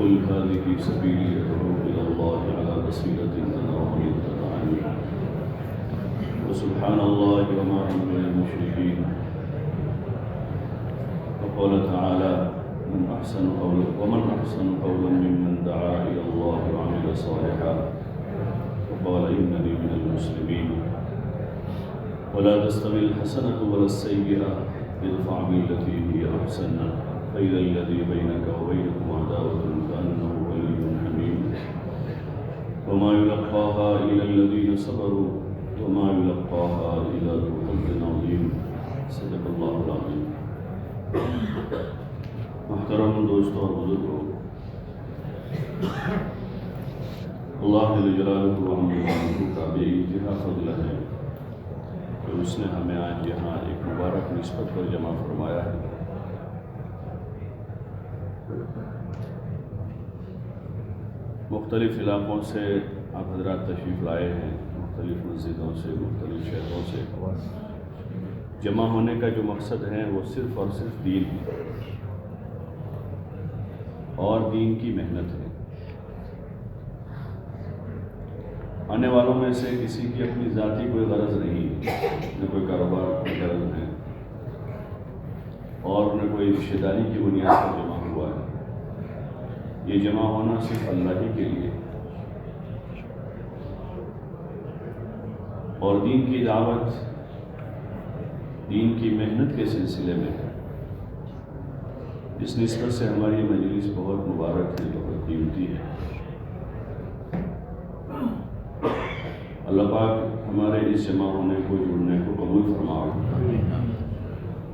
قل هذه سبيلي أدعو إلى الله على بصيرة أنا ومن اتبعني وسبحان الله وما أنا من المشركين. وقال تعالى ومن أحسن قولا ممن دعا إلى الله وعمل صالحا وقال إنني من المسلمين. ولا تستوي الحسنة ولا السيئة ادفع بالتي هي أحسن فإذا الذي بينك وبينه عداوة كأنه ولي حميم. وما يلقاها إلا الذين صبروا وما يلقاها إلا ذو حظ عظيم. صدق الله العظيم. محترم دوستوں اور بزرگوں، اللہ جل جلالہ کا بے انتہا فضل ہے کہ اس نے ہمیں آج یہاں ایک مبارک نسبت پر جمع فرمایا ہے. مختلف علاقوں سے آپ حضرات تشریف لائے ہیں، مختلف مسجدوں سے، مختلف شہروں سے. جمع ہونے کا جو مقصد ہے وہ صرف اور صرف دین اور دین کی محنت ہے. آنے والوں میں سے کسی کی اپنی ذاتی کوئی غرض نہیں، نہ کوئی کاروبار کی غرض ہے اور نہ کوئی رشتہ داری کی بنیاد پر جمع ہوا ہے. یہ جمع ہونا صرف اللہ ہی کے لیے اور دین کی دعوت، دین کی محنت کے سلسلے میں ہے. اس نسبت سے ہماری مجلس بہت مبارک ہے، بہت قیمتی ہے. اللہ پاک ہمارے اس جمع ہونے کو، جڑنے کو قبول فرمائے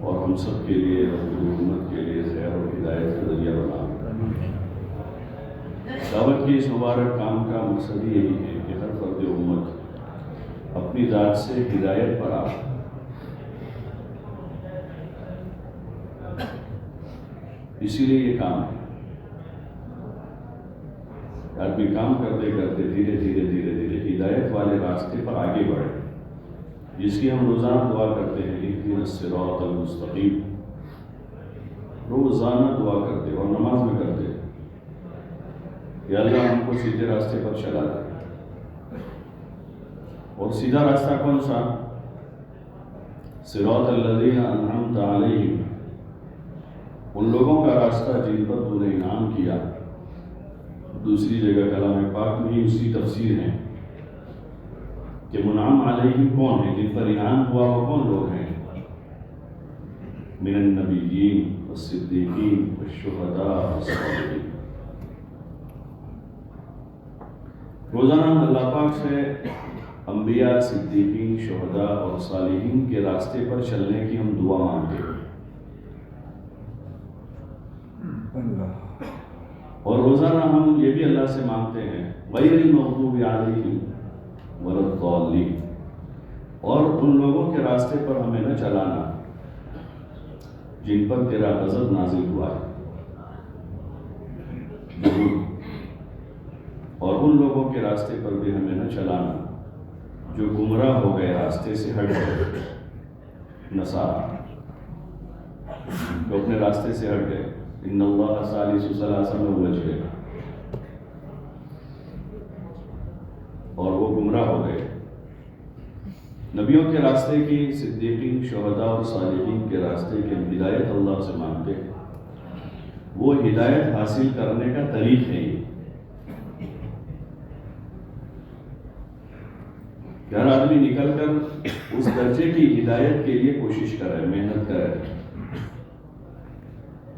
اور ہم سب کے لیے اور پوری امت کے لیے خیر اور ہدایت کا ذریعہ بنائے. دعوت کے اس مبارک کام کا مقصد یہی ہے کہ ہر فرد امت اپنی ذات سے ہدایت پر آئے. اسی لیے یہ کام ہے. آدمی کام کرتے کرتے دھیرے دھیرے ہدایت والے راستے پر آگے بڑھے، جس کی ہم روزانہ دعا کرتے ہیں اہدنا الصراط المستقیم. روزانہ دعا کرتے اور نماز میں کرتے یا اللہ ہم کو سیدھے راستے پر چلا دے. اور سیدھا راستہ کون سا؟ صراط الذین انعمت علیہم، ان لوگوں کا راستہ جن پر تو نے انعام کیا. دوسری جگہ کلام پاک میں ہی اسی تفسیر ہے کہ منعم علیہم کون ہے، جن پر انعام ہوا وہ کون لوگ ہیں؟ من النبیین والصدیقین والشہداء والصالحین. روزانہ ہم اللہ پاک سے انبیاء، صدیقین، شہداء اور صالحین کے راستے پر چلنے کی ہم دعا مانگتے ہیں. اور روزانہ ہم یہ بھی اللہ سے مانگتے ہیں غیر المغضوب علیہم ولا الضالین، اور ان لوگوں کے راستے پر ہمیں نہ چلانا جن پر تیرا غضب نازل ہوا ہے. اور ان لوگوں کے راستے پر بھی ہمیں نہ چلانا جو گمراہ ہو گئے، راستے سے ہٹ گئے. نصارہ جو اپنے راستے سے ہٹ گئے، ان اللہ ثالث ثلاثہ میں الجھ گئے اور وہ گمراہ ہو گئے. نبیوں کے راستے کی، صدیقین، شہداء اور صالحین کے راستے کی ہدایت اللہ سے مانگتے ہیں. وہ ہدایت حاصل کرنے کا طریق ہے یہ کہ ہر آدمی نکل کر اس درجے کی ہدایت کے لیے کوشش کرے، محنت کرے.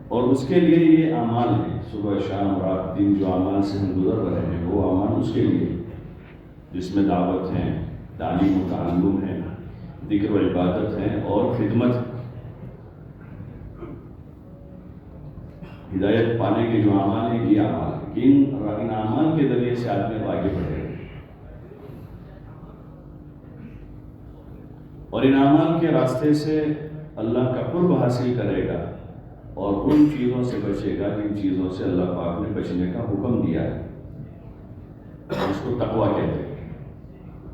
اور اس کے لیے یہ اعمال ہیں، صبح شام رات دن جو اعمال سے ہم گزر رہے ہیں وہ اعمال اس کے لیے، جس میں دعوت ہے، تعلیم و تعلم ہے، ذکر و عبادت ہے اور خدمت. ہدایت پانے کے جو اعمال ہیں یہ اعمال ہیں کہ ان اعمال کے ذریعے سے آدمی آگے بڑھے گا اور ان اعمال کے راستے سے اللہ کا قرب حاصل کرے گا اور ان چیزوں سے بچے گا جن چیزوں سے اللہ پاک نے بچنے کا حکم دیا ہے. اس کو تقویٰ کہتے ہیں.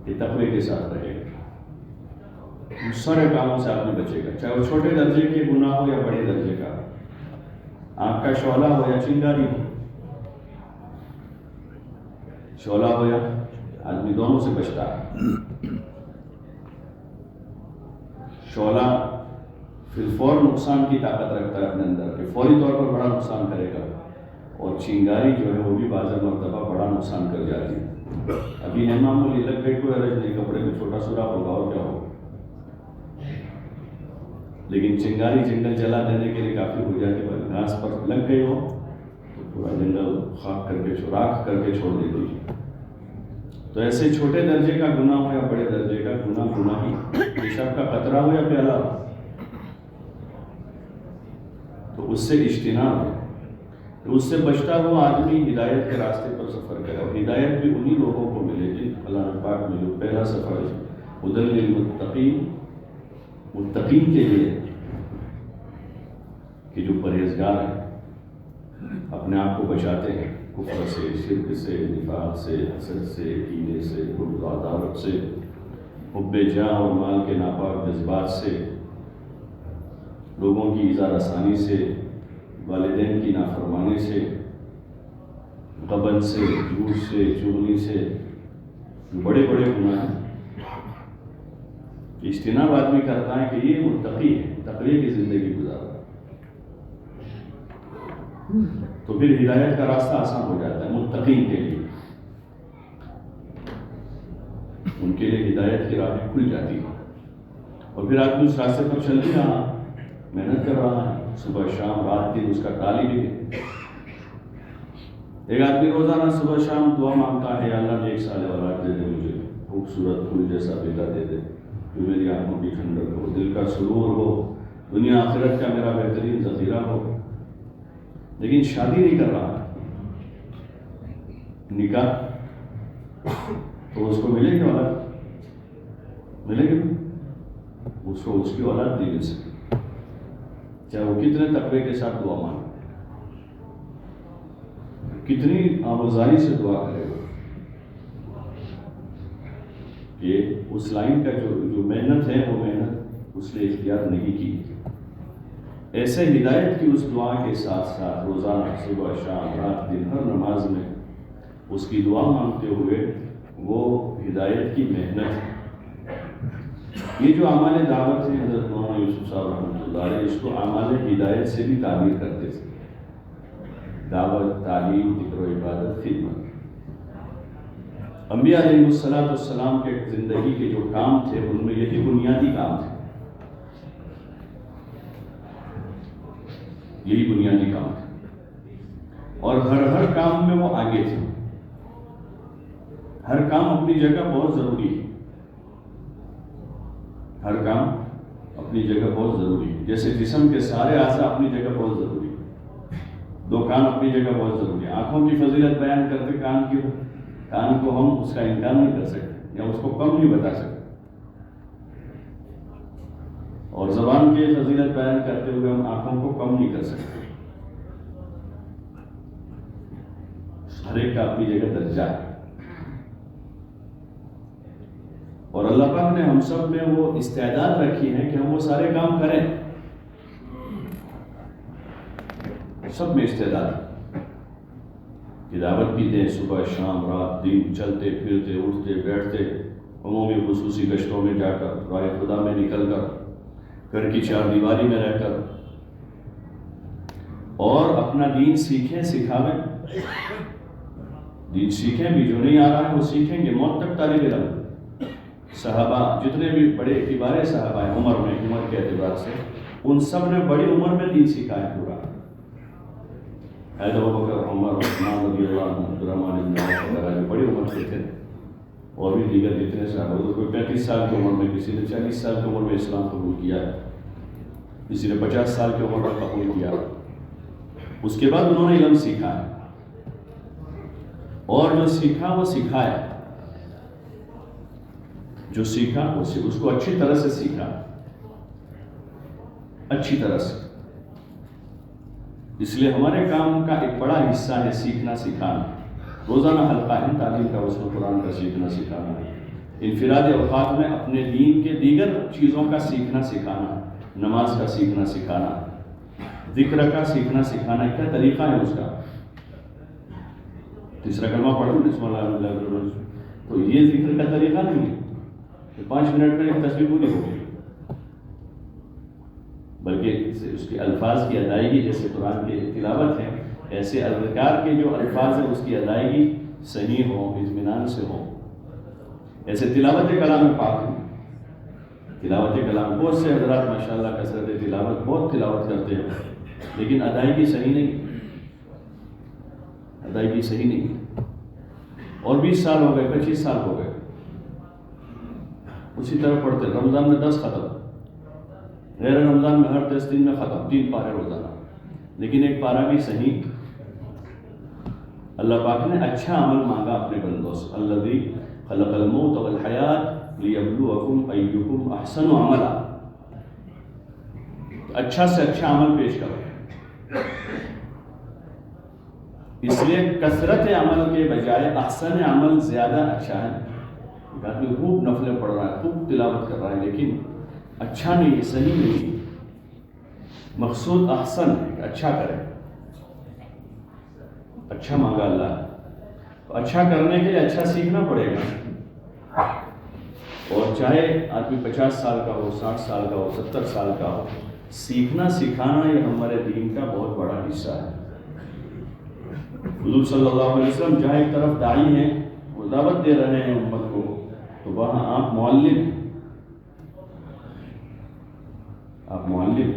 یہ تقوی کے ساتھ رہے گا، سارے کاموں سے آدمی بچے گا، چاہے وہ چھوٹے درجے کے گناہ ہو یا بڑے درجے کا، آنکھ کا شعلہ ہو یا چنگاری ہو، شعلہ ہو یا آدمی، دونوں سے بچتا ہے۔ شعلہ پھر فوری نقصان کی طاقت رکھتا ہے اپنے اندر کہ فوری طور پر بڑا نقصان کرے گا، اور چنگاری جو ہے وہ بھی بعض مرتبہ بڑا نقصان کر جاتی ہے۔ ابھی ہے معمولی، لگ گئی کوئی حرج نہیں، کپڑے میں چھوٹا سوراخ ہوگا اور کیا ہوگا، لیکن چنگاری جنگل جلا دینے کے لیے کافی ہو جاتی ہے، گھاس پر لگ گئی ہو تو پورا جنگل خاک کر کے راکھ کر کے چھوڑ دیتی ہے۔ تو ایسے چھوٹے درجے کا گناہ ہو یا بڑے درجے کا گناہ، گناہ ہی، پیشاب کا قطرہ ہو یا پیالہ ہو، تو اس سے اجتناب ہے، تو اس سے بچتا ہوا آدمی ہدایت کے راستے پر سفر کرے، اور ہدایت بھی انہی لوگوں کو ملے جن اللہ پاک میں جو پہلا سفر ہے ہدی للمتقین، متقین کے لیے کہ جو پرہیزگار ہیں، اپنے آپ کو بچاتے ہیں کفر سے، شرک سے، نفاق سے، حسد سے، کینے سے، بغض عداوت سے، حب جاہ اور مال کے ناپاک جذبات سے، لوگوں کی ایذا رسانی سے، والدین کی نافرمانی سے، غبن سے، جھوٹ سے، چغلی سے، بڑے بڑے گناہ ہیں۔ اجتناب آدمی کرتا ہے کہ یہ متقی ہے، تقوی کی زندگی گزارا، تو پھر ہدایت کا راستہ آسان ہو جاتا ہے متقین کے لیے، ان کے لیے ہدایت کی راہیں کھل جاتی ہے، اور پھر آدمی اس راستے پر چل بھی رہا، محنت کر رہا ہے، صبح شام رات دن اس کا طالب بھی ہے۔ ایک آدمی روزانہ صبح شام دعا مانگتا ہے، یا اللہ ایک سال اولاد دے دے مجھے، خوبصورت پھول جیسا بیٹا دے دے، جو میری آنکھوں کی ٹھنڈک ہو، دل کا سرور ہو، دنیا آخرت کا میرا بہترین ذخیرہ ہو، لیکن شادی نہیں کر رہا، نکاح تو اس کو ملے گی اولاد، ملے گی اس کو، اس کی اولاد نہیں مل سکتی، چاہے وہ کتنے تقوی کے ساتھ دعا مانگے، کتنی آموزاری سے دعا کرے گا، کہ اس لائن کا جو محنت ہے وہ محنت اس نے اختیار نہیں کی۔ ایسے ہدایت کی اس دعا کے ساتھ ساتھ روزانہ صبح شام رات دن ہر نماز میں اس کی دعا مانگتے ہوئے وہ ہدایت کی محنت ہے۔ یہ جو اعمال دعوت ہے، حضرت مولانا یوسف صاحب رحمۃ اللہ علیہ اس کو اعمال ہدایت سے بھی تعبیر کرتے تھے، دعوت، تعلیم، ذکر و عبادت، خدمت۔ انبیاء علیہ السلام کے زندگی کے جو کام تھے ان میں یہی بنیادی کام تھے، یہی بنیادی کام تھے، اور ہر کام میں وہ آگے تھے، ہر کام اپنی جگہ بہت ضروری ہے، ہر کام اپنی جگہ بہت ضروری ہے، جیسے جسم کے سارے اعضاء اپنی جگہ بہت ضروری ہے، دو کان اپنی جگہ بہت ضروری ہے، آنکھوں کی فضیلت بیان کرتے کان کو ہم اس کا انکار نہیں کر سکتے یا اس کو کم نہیں بتا سکتے، اور زبان کی فضیلت بیان کرتے ہوئے ہم آنکھوں کو کم نہیں کر سکتے، ہر ایک کا اپنی جگہ درجہ ہے، اور اللہ پاک نے ہم سب میں وہ استعداد رکھی ہے کہ ہم وہ سارے کام کریں، سب میں استعداد ہے، دعوت بھی دیں، صبح شام رات دن چلتے پھرتے اٹھتے بیٹھتے، عمومی خصوصی گشتوں میں جا کر، راہ خدا میں نکل کر، گھر کی چار دیواری میں رہ کر، اور اپنا دین سیکھیں، سکھاویں، دین سیکھیں بھی، جو نہیں آ رہا ہے وہ سیکھیں گے، موت تک طالب علم۔ صحابہ جتنے بھی بڑے کبار صحابہ ہیں عمر کے اعتبار سے، ان سب نے بڑی عمر میں دین سیکھا ہے پورا، حضرت ابوبکر، عمر، عثمان رضی اللہ عنہ، عبدالرحمن بن عوف وغیرہ جو بڑی عمر کے تھے، اور بھی دیگر جتنے صحابہ، کوئی 35 سال کی عمر میں، کسی نے 40 سال کی عمر میں اسلام قبول کیا ہے، کسی نے 50 سال کی عمر میں قبول کیا، اس کے بعد انہوں نے علم سیکھا ہے، اور جو سیکھا وہ سکھایا، جو سیکھا اس کو اچھی طرح سے سیکھا، اچھی طرح سے، اس لیے ہمارے کام کا ایک بڑا حصہ ہے سیکھنا سکھانا، روزانہ حلقہ ہے تعلیم کا، اس کو قرآن کا سیکھنا سکھانا، انفرادی اوقات میں اپنے دین کے دیگر چیزوں کا سیکھنا سکھانا، نماز کا سیکھنا سکھانا، ذکر کا سیکھنا سکھانا، کیا طریقہ ہے اس کا، تیسرا کلمہ پڑھو بسم اللہ الرحمن الرحیم، تو یہ ذکر کا طریقہ نہیں ہے کہ 5 منٹ میں ایک تسبیح پوری ہو گئی، بلکہ اس کے الفاظ کی ادائیگی جیسے قرآن کی تلاوت ہے، ایسے اذکار کے جو الفاظ ہیں اس کی ادائیگی صحیح ہو، اطمینان سے ہو. ایسے تلاوت کلام پاک ہے، تلاوت کلام بہت سے حضرات ماشاءاللہ کثرت تلاوت بہت تلاوت کرتے ہیں، لیکن ادائیگی صحیح نہیں، ادائیگی صحیح نہیں. اور 20 سال ہو گئے، 25 سال ہو گئے، اسی طرح پڑھتے. رمضان میں 10 ختم، غیر رمضان میں ہر 10 دن میں ختم، 3 پارے روزانہ، لیکن ایک پارہ بھی صحیح. اللہ پاک نے اچھا عمل مانگا اپنے بندوں سے، الذی خلق الموت والحیات لیبلوکم ایکم احسن عملا، اچھا سے اچھا عمل پیش کرو. اس لیے کثرت عمل کے بجائے احسن عمل زیادہ اچھا ہے. ایک آدمی خوب نفلیں پڑھ رہا ہے، خوب تلاوت کر رہا ہے، لیکن اچھا نہیں، صحیح نہیں. مقصود احسن ہے، اچھا کرے، اچھا مانگا اللہ. تو اچھا کرنے کے لیے اچھا سیکھنا پڑے گا. اور چاہے آدمی 50 سال کا ہو، 60 سال کا ہو، 70 سال کا ہو، سیکھنا سکھانا یہ ہمارے دین کا بہت بڑا حصہ ہے. حضور صلی اللہ علیہ وسلم جہاں ایک طرف داعی ہیں، وہ دعوت دے رہے ہیں امت کو، تو وہاں آپ معلم ہیں، آپ معلم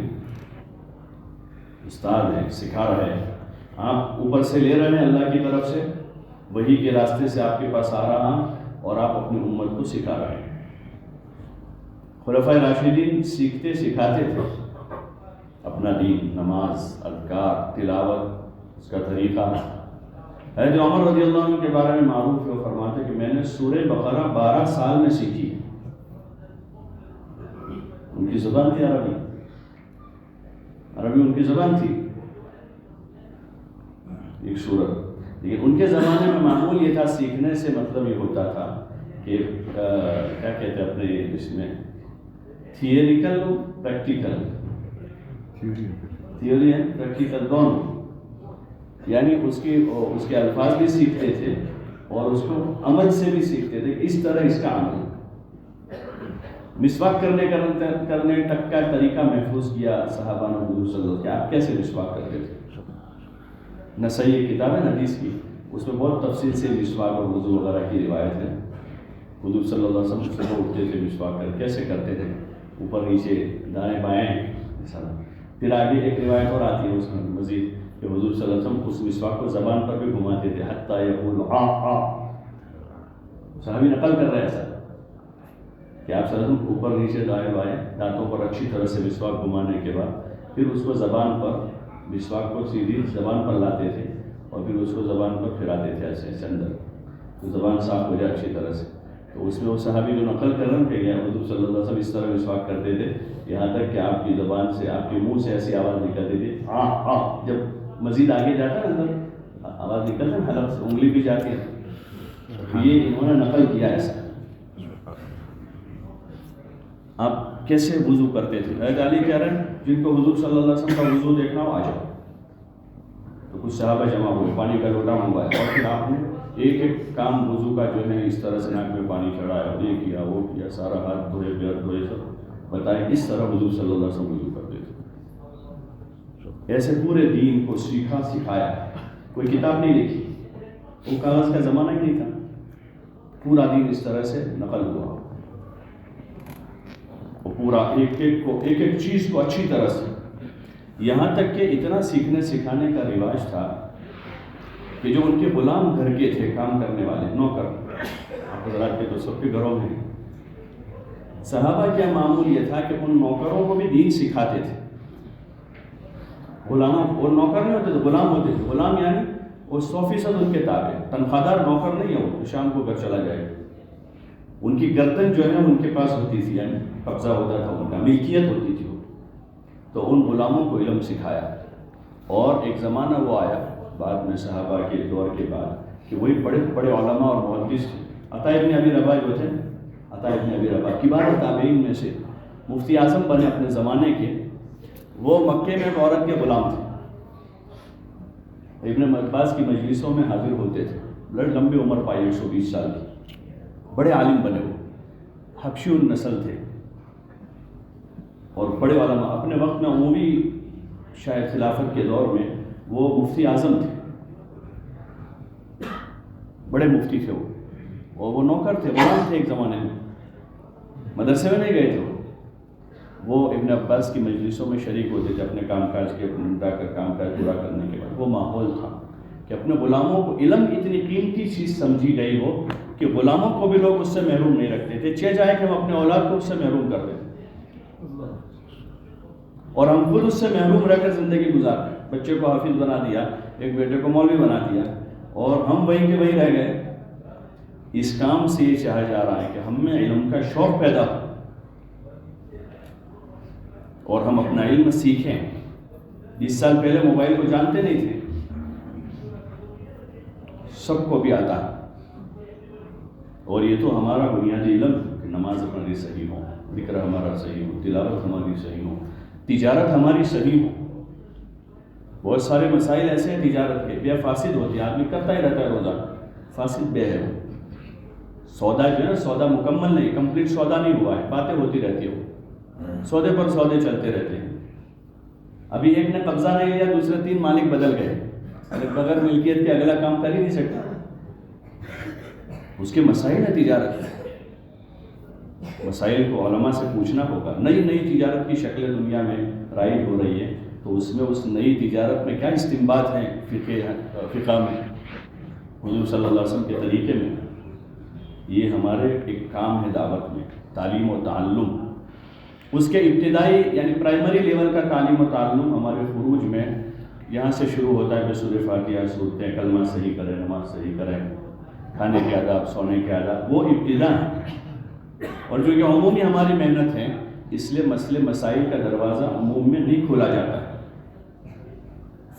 استاد ہیں، سکھا رہے ہیں. آپ اوپر سے لے رہے ہیں اللہ کی طرف سے، وحی کے راستے سے آپ کے پاس آ رہا ہوں، اور آپ اپنی امت کو سکھا رہے ہیں. خلفائے راشدین سیکھتے سکھاتے تھے اپنا دین، نماز، اذکار، تلاوت، اس کا طریقہ. حضرت عمر رضی اللہ عنہ کے بارے میں معروف ہے، وہ فرماتے کہ میں نے سورہ بقرہ 12 سال میں سیکھی. ان کی زبان تھی عربی، عربی ان کی زبان تھی ایک سورت، لیکن ان کے زمانے میں معمول یہ تھا، سیکھنے سے مطلب یہ ہوتا تھا کہ کیا کہتے ہیں اپنے اس میں تھیوریکل پریکٹیکل، تھیوری ہے پریکٹیکل دونوں، یعنی اس کے الفاظ بھی سیکھتے تھے اور اس کو عمل سے بھی سیکھتے تھے. اس طرح اس کا عمل. مسواک کرنے تک کا طریقہ محفوظ کیا صحابہ نے حضور صلی اللہ علیہ وسلم کہ آپ کیسے مسواک کرتے تھے. نسائی کتاب ہے حدیث کی، اس میں بہت تفصیل سے مسواک اور وضو وغیرہ کی روایت ہے. حضور صلی اللہ علیہ وسلم صبح اٹھتے تھے، مسواک کیسے کرتے تھے، اوپر نیچے دائیں بائیں. پھر آگے ایک روایت اور آتی ہے اس میں مزید کہ حضور صلی اللہ علیہ وسلم اس مسواک کو زبان پر بھی گھماتے تھے، حتیٰ یقول آ آ. صحابی نقل کر رہے ہیں ایسا کہ آپ صلی اللہ علیہ وسلم اوپر نیچے دائیں بائیں دانتوں پر اچھی طرح سے مسواک گھمانے کے بعد پھر اس کو زبان پر، مسواک کو سیدھی زبان پر لاتے تھے اور پھر اس کو زبان پر پھراتے تھے ایسے اندر، تو زبان صاف ہو جائے اچھی طرح سے. تو اس میں وہ صحابی جو نقل کر رہے ہیں کہ حضور صلی اللہ علیہ وسلم اس طرح مسواک کرتے تھے، یہاں تک کہ آپ کی زبان سے، آپ کے منہ سے ایسی آواز نکلتی تھی آ آ. جب مزید آگے جاتا ہے اندر آواز نکلتا ہے، حلق سے انگلی بھی جاتی ہے. یہ انہوں نے نقل کیا ایسا. آپ کیسے وضو کرتے تھے؟ حضرت علی کہہ رہے ہیں جن کو حضور صلی اللہ علیہ وسلم کا وضو دیکھنا ہو آ جاؤ. تو کچھ صحابہ جمع ہوئے، پانی کا لوٹا منگوایا، اور پھر آپ نے ایک ایک کام وضو کا جو ہے اس طرح سے ناک میں پانی چڑھایا، یہ کیا وہ کیا، سارا ہاتھ دھوئے پیر دھوئے، سب بتائیں اس طرح حضور صلی اللہ علیہ وسلم وضو کرتے تھے. ایسے پورے دین کو سیکھا سکھایا. کوئی کتاب نہیں لکھی، وہ کاغذ کا زمانہ ہی نہیں تھا، پورا دین اس طرح سے نقل ہوا. وہ پورا ایک ایک چیز کو اچھی طرح سے، یہاں تک کہ اتنا سیکھنے سکھانے کا رواج تھا کہ جو ان کے غلام گھر کے تھے، کام کرنے والے نوکر، آپ حضرات کے تو سب کے گھروں میں، صحابہ کا معمول یہ تھا کہ ان نوکروں کو بھی دین سکھاتے تھے. غلاموں، وہ نوکر نہیں ہوتے تھے، غلام ہوتے تھے. غلام یعنی وہ 100% ان کے تابع، تنخواہ دار نوکر نہیں ہے، وہ شام کو گھر چلا جائے. ان کی گردن جو ہے ان کے پاس ہوتی تھی، یعنی قبضہ ہوتا تھا، ان کا ملکیت ہوتی تھی. تو ان غلاموں کو علم سکھایا. اور ایک زمانہ وہ آیا بعد میں صحابہ کے دور کے بعد کہ وہی بڑے بڑے علماء اور محدث تھے. عطا ابن ابی رباح جو تھے، عطا ابن ابی رباح کبار تابعین میں سے مفتی اعظم بنے اپنے زمانے کے. وہ مکے میں عورت کے غلام تھے، ابن عباس کی مجلسوں میں حاضر ہوتے تھے. بڑے لمبی عمر پائی 120 سال کی، بڑے عالم بنے وہ، حبشی النسل تھے اور بڑے علماء. اپنے وقت میں عمومی شاید خلافت کے دور میں وہ مفتی اعظم تھے، بڑے مفتی تھے وہ، اور وہ نوکر تھے، غلام تھے ایک زمانے میں، مدرسے میں نہیں گئے تھے. وہ ابن عباس کی مجلسوں میں شریک ہوتے تھے اپنے کام کاج کے کام کاج پورا کرنے کے بعد. وہ ماحول تھا کہ اپنے غلاموں کو علم اتنی قیمتی چیز سمجھی گئی ہو کہ غلاموں کو بھی لوگ اس سے محروم نہیں رکھتے تھے. چاہے کہ ہم اپنے اولاد کو اس سے محروم کر دیں اور ہم خود اس سے محروم رہ کر زندگی گزارتے ہیں. بچے کو حافظ بنا دیا، ایک بیٹے کو مولوی بنا دیا، اور ہم وہیں کے وہیں رہ گئے. اس کام سے یہ چاہا جا رہا ہے کہ ہم میں علم کا شوق پیدا ہو اور ہم اپنا علم سیکھیں. 20 سال پہلے موبائل کو جانتے نہیں تھے، سب کو بھی آتا ہے. اور یہ تو ہمارا بنیادی علم کہ نماز ہماری صحیح ہو، ذکر ہمارا صحیح ہو، تلاوت ہماری صحیح ہو، تجارت ہماری صحیح ہو. بہت سارے مسائل ایسے ہیں تجارت کے، بے فاسد ہوتی ہے، آدمی کرتا ہی رہتا ہے روزہ، فاسد بے ہے وہ. سودا جو ہے نا، سودا مکمل نہیں، کمپلیٹ سودا نہیں ہوا ہے، باتیں ہوتی رہتی ہیں، سودے پر سودے چلتے رہتے ہیں. ابھی ایک نے قبضہ نہیں لیا، دوسرے 3 مالک بدل گئے. بغیر ملکیت کے اگلا کام کر ہی نہیں سکتا. اس کے مسائل ہے تجارت. مسائل کو علماء سے پوچھنا ہوگا. نئی نئی تجارت کی شکلیں دنیا میں رائج ہو رہی ہے، تو اس میں اس نئی تجارت میں کیا استنباط ہیں فقہ میں، حضور صلی اللہ علیہ وسلم کے طریقے میں. یہ ہمارے ایک کام ہے دعوت میں، تعلیم و تعلم. اس کے ابتدائی یعنی پرائمری لیول کا تعلیم و تعلم ہمارے فروج میں یہاں سے شروع ہوتا ہے کہ سورہ فاتحہ، صورتیں، کلمہ صحیح کریں، نماز صحیح کریں، کھانے کے آداب، سونے کے آداب، وہ ابتدا ہے. اور جو یہ عمومی ہماری محنت ہے، اس لیے مسائل کا دروازہ عموم میں نہیں کھولا جاتا ہے.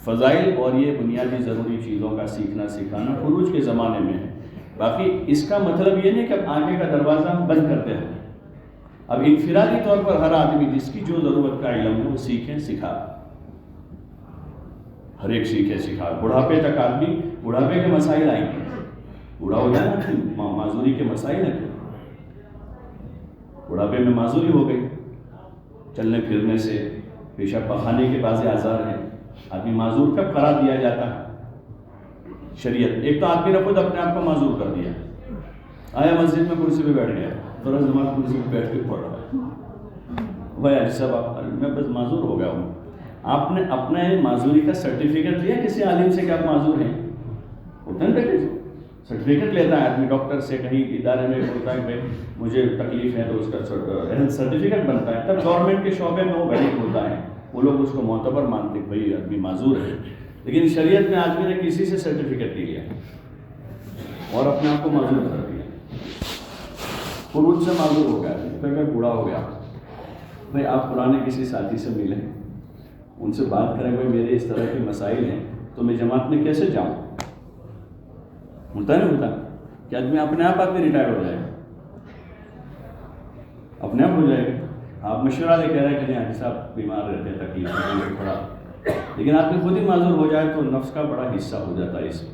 فضائل اور یہ بنیادی ضروری چیزوں کا سیکھنا سکھانا فروج کے زمانے میں ہے. باقی اس کا مطلب یہ نہیں کہ اب آگے کا دروازہ ہم بند کرتے ہیں. اب انفرادی طور پر ہر آدمی جس کی جو ضرورت کا علم ہے وہ سیکھیں، سکھا، ہر ایک سیکھے، سکھا. بڑھاپے تک آدمی، بڑھاپے کے مسائل آئیں گے، بوڑھا ہو جائے نا، معذوری کے مسائل ہیں. بڑھاپے میں معذوری ہو گئی، چلنے پھرنے سے، پیشاب پخانے کے بعض آزار ہیں. آدمی معذور کب قرار دیا جاتا ہے؟ شریعت. ایک تو آدمی نے خود اپنے آپ کو معذور کر دیا، آیا مسجد میں کرسی پہ بیٹھ گیا، فرض نماز کرسی پہ بیٹھ کے پڑھ رہا ہے، بھائی حاجی صاحب میں بس معذور ہو گیا ہوں. آپ نے اپنے معذوری کا سرٹیفکیٹ لیا کسی عالم سے کہ آپ معذور ہیں؟ ہوتا ہے سرٹیفکیٹ لیتا ہے آدمی ڈاکٹر سے، کہیں ادارے میں ہوتا ہے کہ مجھے تکلیف ہے تو اس کا سرٹیفکیٹ بنتا ہے، تب گورنمنٹ کے شعبے میں وہ ویلڈ ہوتا ہے، وہ لوگ اس کو معتبر مانتے کہ بھائی آدمی معذور ہے. لیکن شریعت میں آدمی نے کسی سے سرٹیفکیٹ نہیں لیا اور اپنے آپ کو معذور کر دیا. فروج سے معذور ہو گیا، پھر بوڑھا ہو گیا. بھائی آپ پرانے کسی ساتھی سے ملیں، ان سے بات کریں، بھائی میرے اس طرح کے مسائل ہیں تو میں جماعت میں کیسے جاؤں؟ ہوتا نہیں ہوتا کہ آدمی اپنے آپ آدمی ریٹائر ہو جائے گا، اپنے آپ ہو جائے گا. آپ مشورہ لے کہہ رہے ہیں کہ نہیں حاجی صاحب بیمار رہتے ہیں، تکلیف تھوڑا، لیکن آدمی خود ہی معذور ہو جائے تو نفس کا بڑا حصہ ہو جاتا ہے اس میں،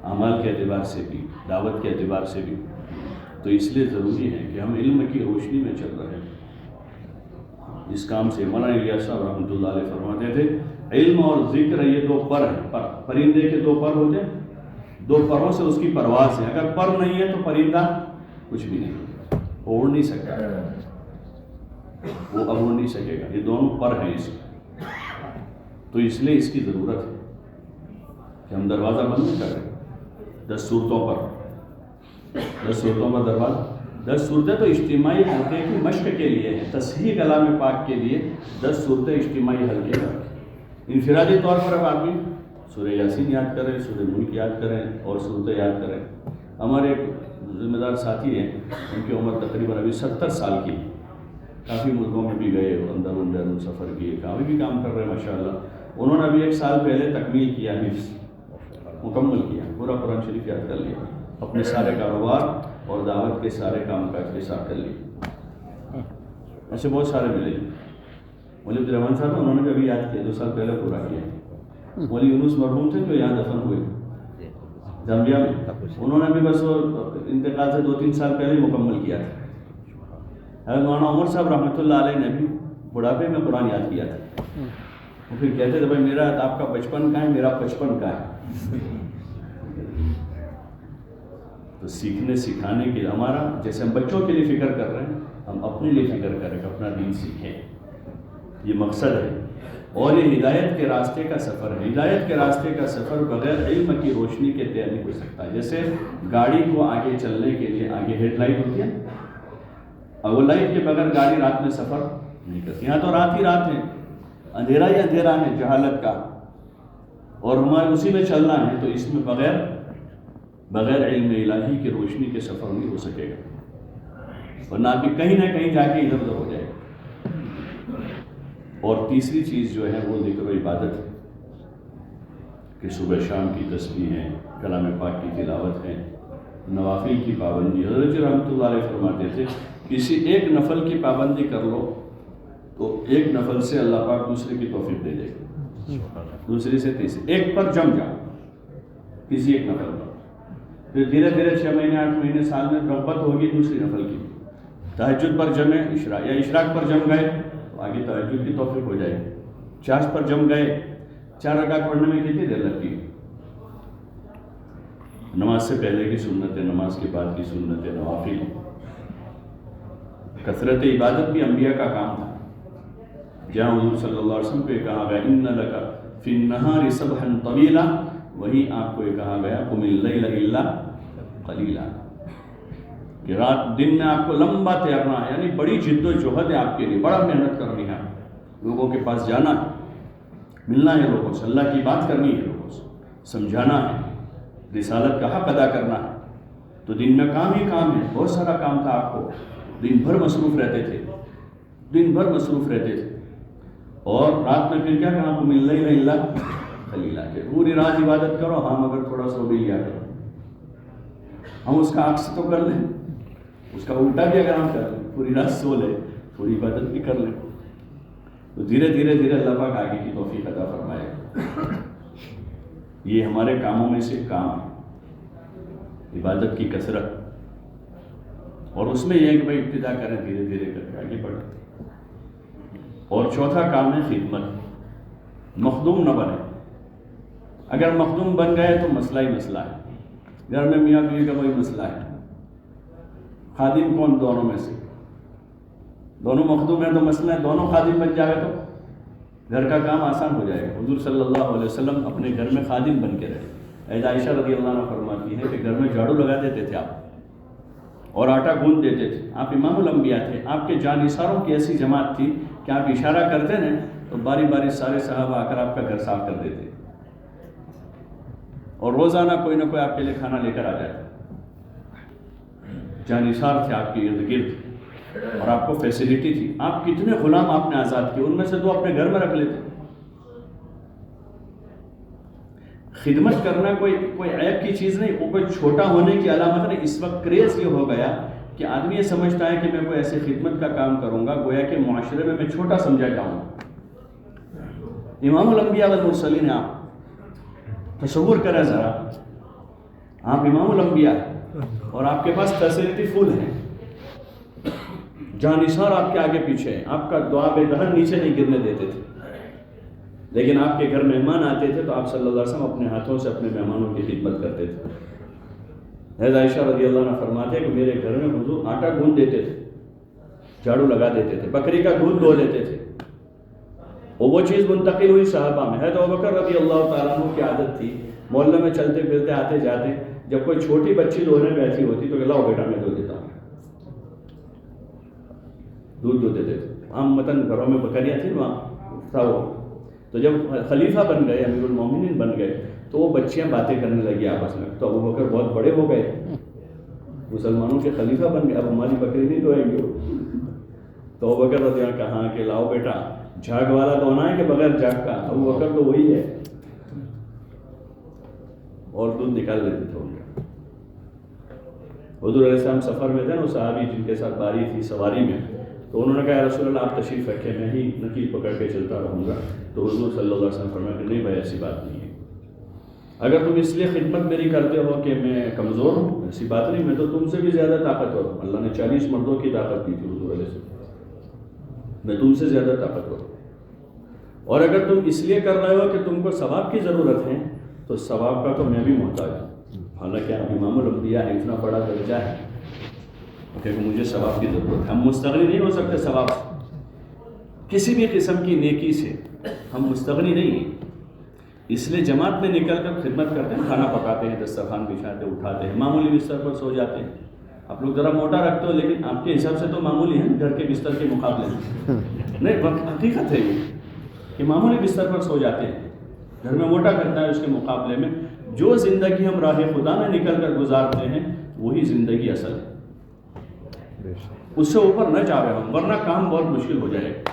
اعمال کے اعتبار سے بھی، دعوت کے اعتبار سے بھی. تو اس لیے ضروری ہے کہ ہم علم کی روشنی میں چل رہے ہیں. اس کام سے مولانا الیاس صاحب رحمۃ اللہ علیہ فرماتے تھے، علم اور ذکر یہ 2 پر ہیں. پرندے کے 2 پر ہوتے ہیں، 2 پروں سے اس کی پرواز ہے. اگر پر نہیں ہے تو پرندہ کچھ بھی نہیں، اڑ نہیں سکتا، وہ اب اڑ نہیں سکے گا. یہ دونوں پر ہیں اس میں. تو اس لیے اس کی ضرورت ہے کہ ہم دروازہ بند نہیں کر رہے. 10 صورتوں پر دروازہ، 10 صورتیں تو اجتماعی حلقے کی مشق کے لیے ہیں، تصحیح کلام پاک کے لیے 10 صورتیں اجتماعی حلقے کا. انفرادی طور پر اب آدمی سورہ یاسین یاد کریں، سورہ ملک یاد کریں اور صورتیں یاد کریں. ہمارے ایک ذمہ دار ساتھی ہیں، ان کی عمر تقریباً ابھی 70 سال کی، کافی ملکوں میں بھی گئے، اندر سفر کیے، کافی بھی کام کر رہے ہیں ماشاءاللہ. انہوں نے ابھی 1 سال پہلے تکمیل کیا، حفظ مکمل کیا، پورا قرآن شریف یاد کر لیا، اپنے سارے کاروبار اور دعوت کے سارے کام کاج کے ساتھ کر لیے. ایسے بہت سارے ملے. مولوی عبد الرحمن صاحب انہوں نے بھی ابھی یاد کیا، 2 سال پہلے پورا کیا. مولوی یونس مرحوم تھے جو یہاں دفن ہوئے، زامبیا میں، انہوں نے بھی بس وہ انتقال سے 2-3 سال پہلے ہی مکمل کیا تھا۔ حضرت مولانا عمر صاحب رحمۃ اللہ علیہ نے بھی بڑھاپے میں قرآن یاد کیا تھا۔ وہ پھر کہتے تھے بھائی میرا آپ کا 55 کا ہے، میرا 55 کا ہے۔ تو سیکھنے سکھانے کے لیے ہمارا، جیسے ہم بچوں کے لیے فکر کر رہے ہیں، ہم اپنے لیے فکر کریں کہ اپنا دین سیکھیں، یہ مقصد ہے۔ اور یہ ہدایت کے راستے کا سفر ہے۔ ہدایت کے راستے کا سفر بغیر علم کی روشنی کے طے نہیں ہو سکتا۔ جیسے گاڑی کو آگے چلنے کے لیے آگے ہیڈ لائٹ ہوتی ہے، اور وہ لائٹ کے بغیر گاڑی رات میں سفر نہیں کرتی۔ یہاں تو رات ہی رات ہے، اندھیرا ہی اندھیرا ہے جہالت کا، اور ہمارے اسی میں چلنا ہے، تو اس میں بغیر علم الہی کی روشنی کے سفر نہیں ہو سکے گا، ورنہ آپ کہیں نہ کہیں جا کے ادھر ادھر ہو جائے گا۔ اور تیسری چیز جو ہے وہ ذکر و عبادت ہے، کہ صبح شام کی تسبیح ہے، کلام پاک کی تلاوت ہے، نوافل کی پابندی۔ حضرت رحمۃ اللہ علیہ فرماتے تھے کسی ایک نفل کی پابندی کر لو تو ایک نفل سے اللہ پاک دوسرے کی توفیق دے دے گا، دوسری سے تیسری، ایک پر جم جاؤ کسی ایک نفل پر، پھر دھیرے دھیرے 6 مہینے 8 مہینے سال میں رغبت ہوگی دوسری نفل کی، تہجد پر جمے یا اشراق پر جم گئے تو آگے تہجد کی توفیق ہو جائے گی، چاشت پر جم گئے، 4 رکعت پڑھنے میں کتنی دیر لگتی ہے؟ نماز سے پہلے کی سنت ہے، نماز کے بعد کی سنت ہے، نوافل۔ کثرت عبادت بھی انبیاء کا کام تھا، جہاں حضور صلی اللہ علیہ وسلم کو یہ کہا گیا ان لک فی النہار سبحا طویلا، وہیں آپ کو یہ کہا گیا قم اللیل الا قلیلا، کہ رات دن میں آپ کو لمبا تیرنا ہے، یعنی بڑی جد و جہد ہے آپ کے لیے، بڑا محنت کرنی ہے، لوگوں کے پاس جانا ہے، ملنا ہے لوگوں سے، اللہ کی بات کرنی ہے لوگوں سے، سمجھانا ہے، رسالت کا حق ادا کرنا ہے۔ تو دن میں کام ہی کام ہے، بہت سارا کام تھا، آپ کو دن بھر مصروف رہتے تھے، اور رات میں پھر کیا کہا قم اللیل الا قلیلا، کہ پوری رات عبادت کرو، ہم اگر تھوڑا سو بھی لیا کرو، ہم اس کا عکس تو کر لیں، اس کا الٹا بھی اگر ہم کر لیں، پوری رات سو لیں، تھوڑی عبادت بھی کر لیں، تو دھیرے دھیرے اللہ پاک آگے کی توفیق عطا فرمائے۔ یہ ہمارے کاموں میں سے کام ہے، عبادت کی کثرت، اور اس میں یہ ہے کہ بھائی ابتدا کریں، دھیرے دھیرے کر کے آگے بڑھیں۔ اور چوتھا کام ہے خدمت، مخدوم نہ بنے۔ اگر مخدوم بن گئے تو مسئلہ ہی مسئلہ ہے، گھر میں میاں بیوی کا وہی مسئلہ ہے، خادم کون دونوں میں سے؟ دونوں مخدوم ہیں تو مسئلہ ہے، دونوں خادم بن جائے تو گھر کا کام آسان ہو جائے گا۔ حضور صلی اللہ علیہ وسلم اپنے گھر میں خادم بن کے رہے۔ عائشہ رضی اللہ عنہ فرماتی ہے کہ گھر میں جھاڑو لگا دیتے تھے آپ، اور آٹا گوندھ دیتے تھے، آپ امام الانبیاء تھے، آپ کے جانثاروں کی ایسی جماعت تھی کہ آپ اشارہ کرتے نا تو باری باری سارے صحابہ آ کر آپ کا گھر صاف کر دیتے، اور روزانہ کوئی نہ کوئی آپ کے لیے کھانا لے کر آ جاتا۔ جانثار تھے آپ کے ارد گرد، اور آپ کو فیسلٹی تھی، آپ کتنے غلام آپ نے آزاد کیے، ان میں سے 2 اپنے گھر میں رکھ لیتے۔ خدمت کرنا کوئی عیب کی چیز نہیں، وہ کوئی چھوٹا ہونے کی علامت نہیں۔ اس وقت کریز یہ ہو گیا کہ آدمی یہ سمجھتا ہے کہ میں کوئی ایسے خدمت کا کام کروں گا گویا کہ معاشرے میں چھوٹا سمجھا جاؤں۔ امام الانبیاء والمرسلین، آپ تصور کریں ذرا، آپ امام الانبیاء اور آپ کے پاس فیسلٹی فل ہے، جانثار آپ کے آگے پیچھے ہیں، آپ کا دعا بے دہن نیچے نہیں گرنے دیتے تھے، لیکن آپ کے گھر مہمان آتے تھے تو آپ صلی اللہ علیہ وسلم اپنے ہاتھوں سے اپنے مہمانوں کی خدمت کرتے تھے۔ حضرت عائشہ رضی اللہ عنہ فرماتے ہیں کہ میرے گھر میں حضور آٹا گوندھ دیتے تھے، جھاڑو لگا دیتے تھے، بکری کا دودھ دھو لیتے تھے، اور وہ چیز منتقل ہوئی صحابہ میں۔ حضرت ابوبکر رضی اللہ تعالیٰ عنہ کی عادت تھی، محلے میں چلتے پھرتے آتے جاتے، جب کوئی چھوٹی بچی دھونے بیٹھی ہوتی تو کہ لاؤ بیٹا میں دھو دیتا ہوں، دودھ دھو دیتے تھے۔ عام متن گھروں میں بکریاں تھیں، وہاں تھا وہ۔ تو جب خلیفہ بن گئے، امیر المومنین بن گئے، تو وہ بچیاں باتیں کرنے لگی آپس میں، تو ابوبکر بہت بڑے ہو گئے، مسلمانوں کے خلیفہ بن گئے، اب ہماری بکری نہیں دھوئیں گے۔ تو ابوبکر رضی اللہ عنہ کہا کہ لاؤ بیٹا، جھاگ والا دھونا ہے کہ بغیر جھاگ کا؟ ابوبکر تو وہی ہے، اور دودھ نکال لیتے تھے ان کا۔ حضور علیہ السلام سفر میں تھے نا، وہ صحابی جن کے ساتھ باری تھی سواری میں، تو انہوں نے کہا یا رسول اللہ آپ تشریف رکھیں، میں ہی نکیل پکڑ کے چلتا رہوں گا۔ تو حضور صلی اللہ علیہ وسلم فرمایا کہ نہیں بھائی ایسی بات نہیں ہے، اگر تم اس لیے خدمت میری کرتے ہو کہ میں کمزور ہوں، ایسی بات نہیں، میں تو تم سے بھی زیادہ طاقتور ہوں۔ اللہ نے 40 مردوں کی طاقت دی تھی حضور علیہ السلام، میں تم سے زیادہ طاقتور ہوں۔ اور اگر تم اس لیے کر رہے ہو کہ تم کو ثواب کی ضرورت ہے تو ثواب کا تو میں بھی محتاج ہوں، حالانکہ امام الانبیاء اتنا بڑا درجہ ہے کہ مجھے ثواب کی ضرورت ہے۔ ہم مستغنی نہیں ہو سکتے ثواب سے، کسی بھی قسم کی نیکی سے ہم مستغنی نہیں ہیں، اس لیے جماعت میں نکل کر خدمت کرتے ہیں، کھانا پکاتے ہیں، دسترخوان بچھاتے، اٹھاتے ہیں، معمولی بستر پر سو جاتے ہیں۔ آپ لوگ ذرا موٹا رکھتے ہو لیکن آپ کے حساب سے تو معمولی ہے گھر کے بستر کے مقابلے میں، نہیں حقیقت ہے یہ کہ معمولی بستر پر سو جاتے ہیں، گھر میں موٹا کرتا ہے اس کے مقابلے میں۔ جو زندگی ہم راہ خدا میں نکل کر گزارتے ہیں وہی زندگی اصل ہے، اس سے اوپر نہ جا رہے ہم، ورنہ کام بہت مشکل ہو جائے گا،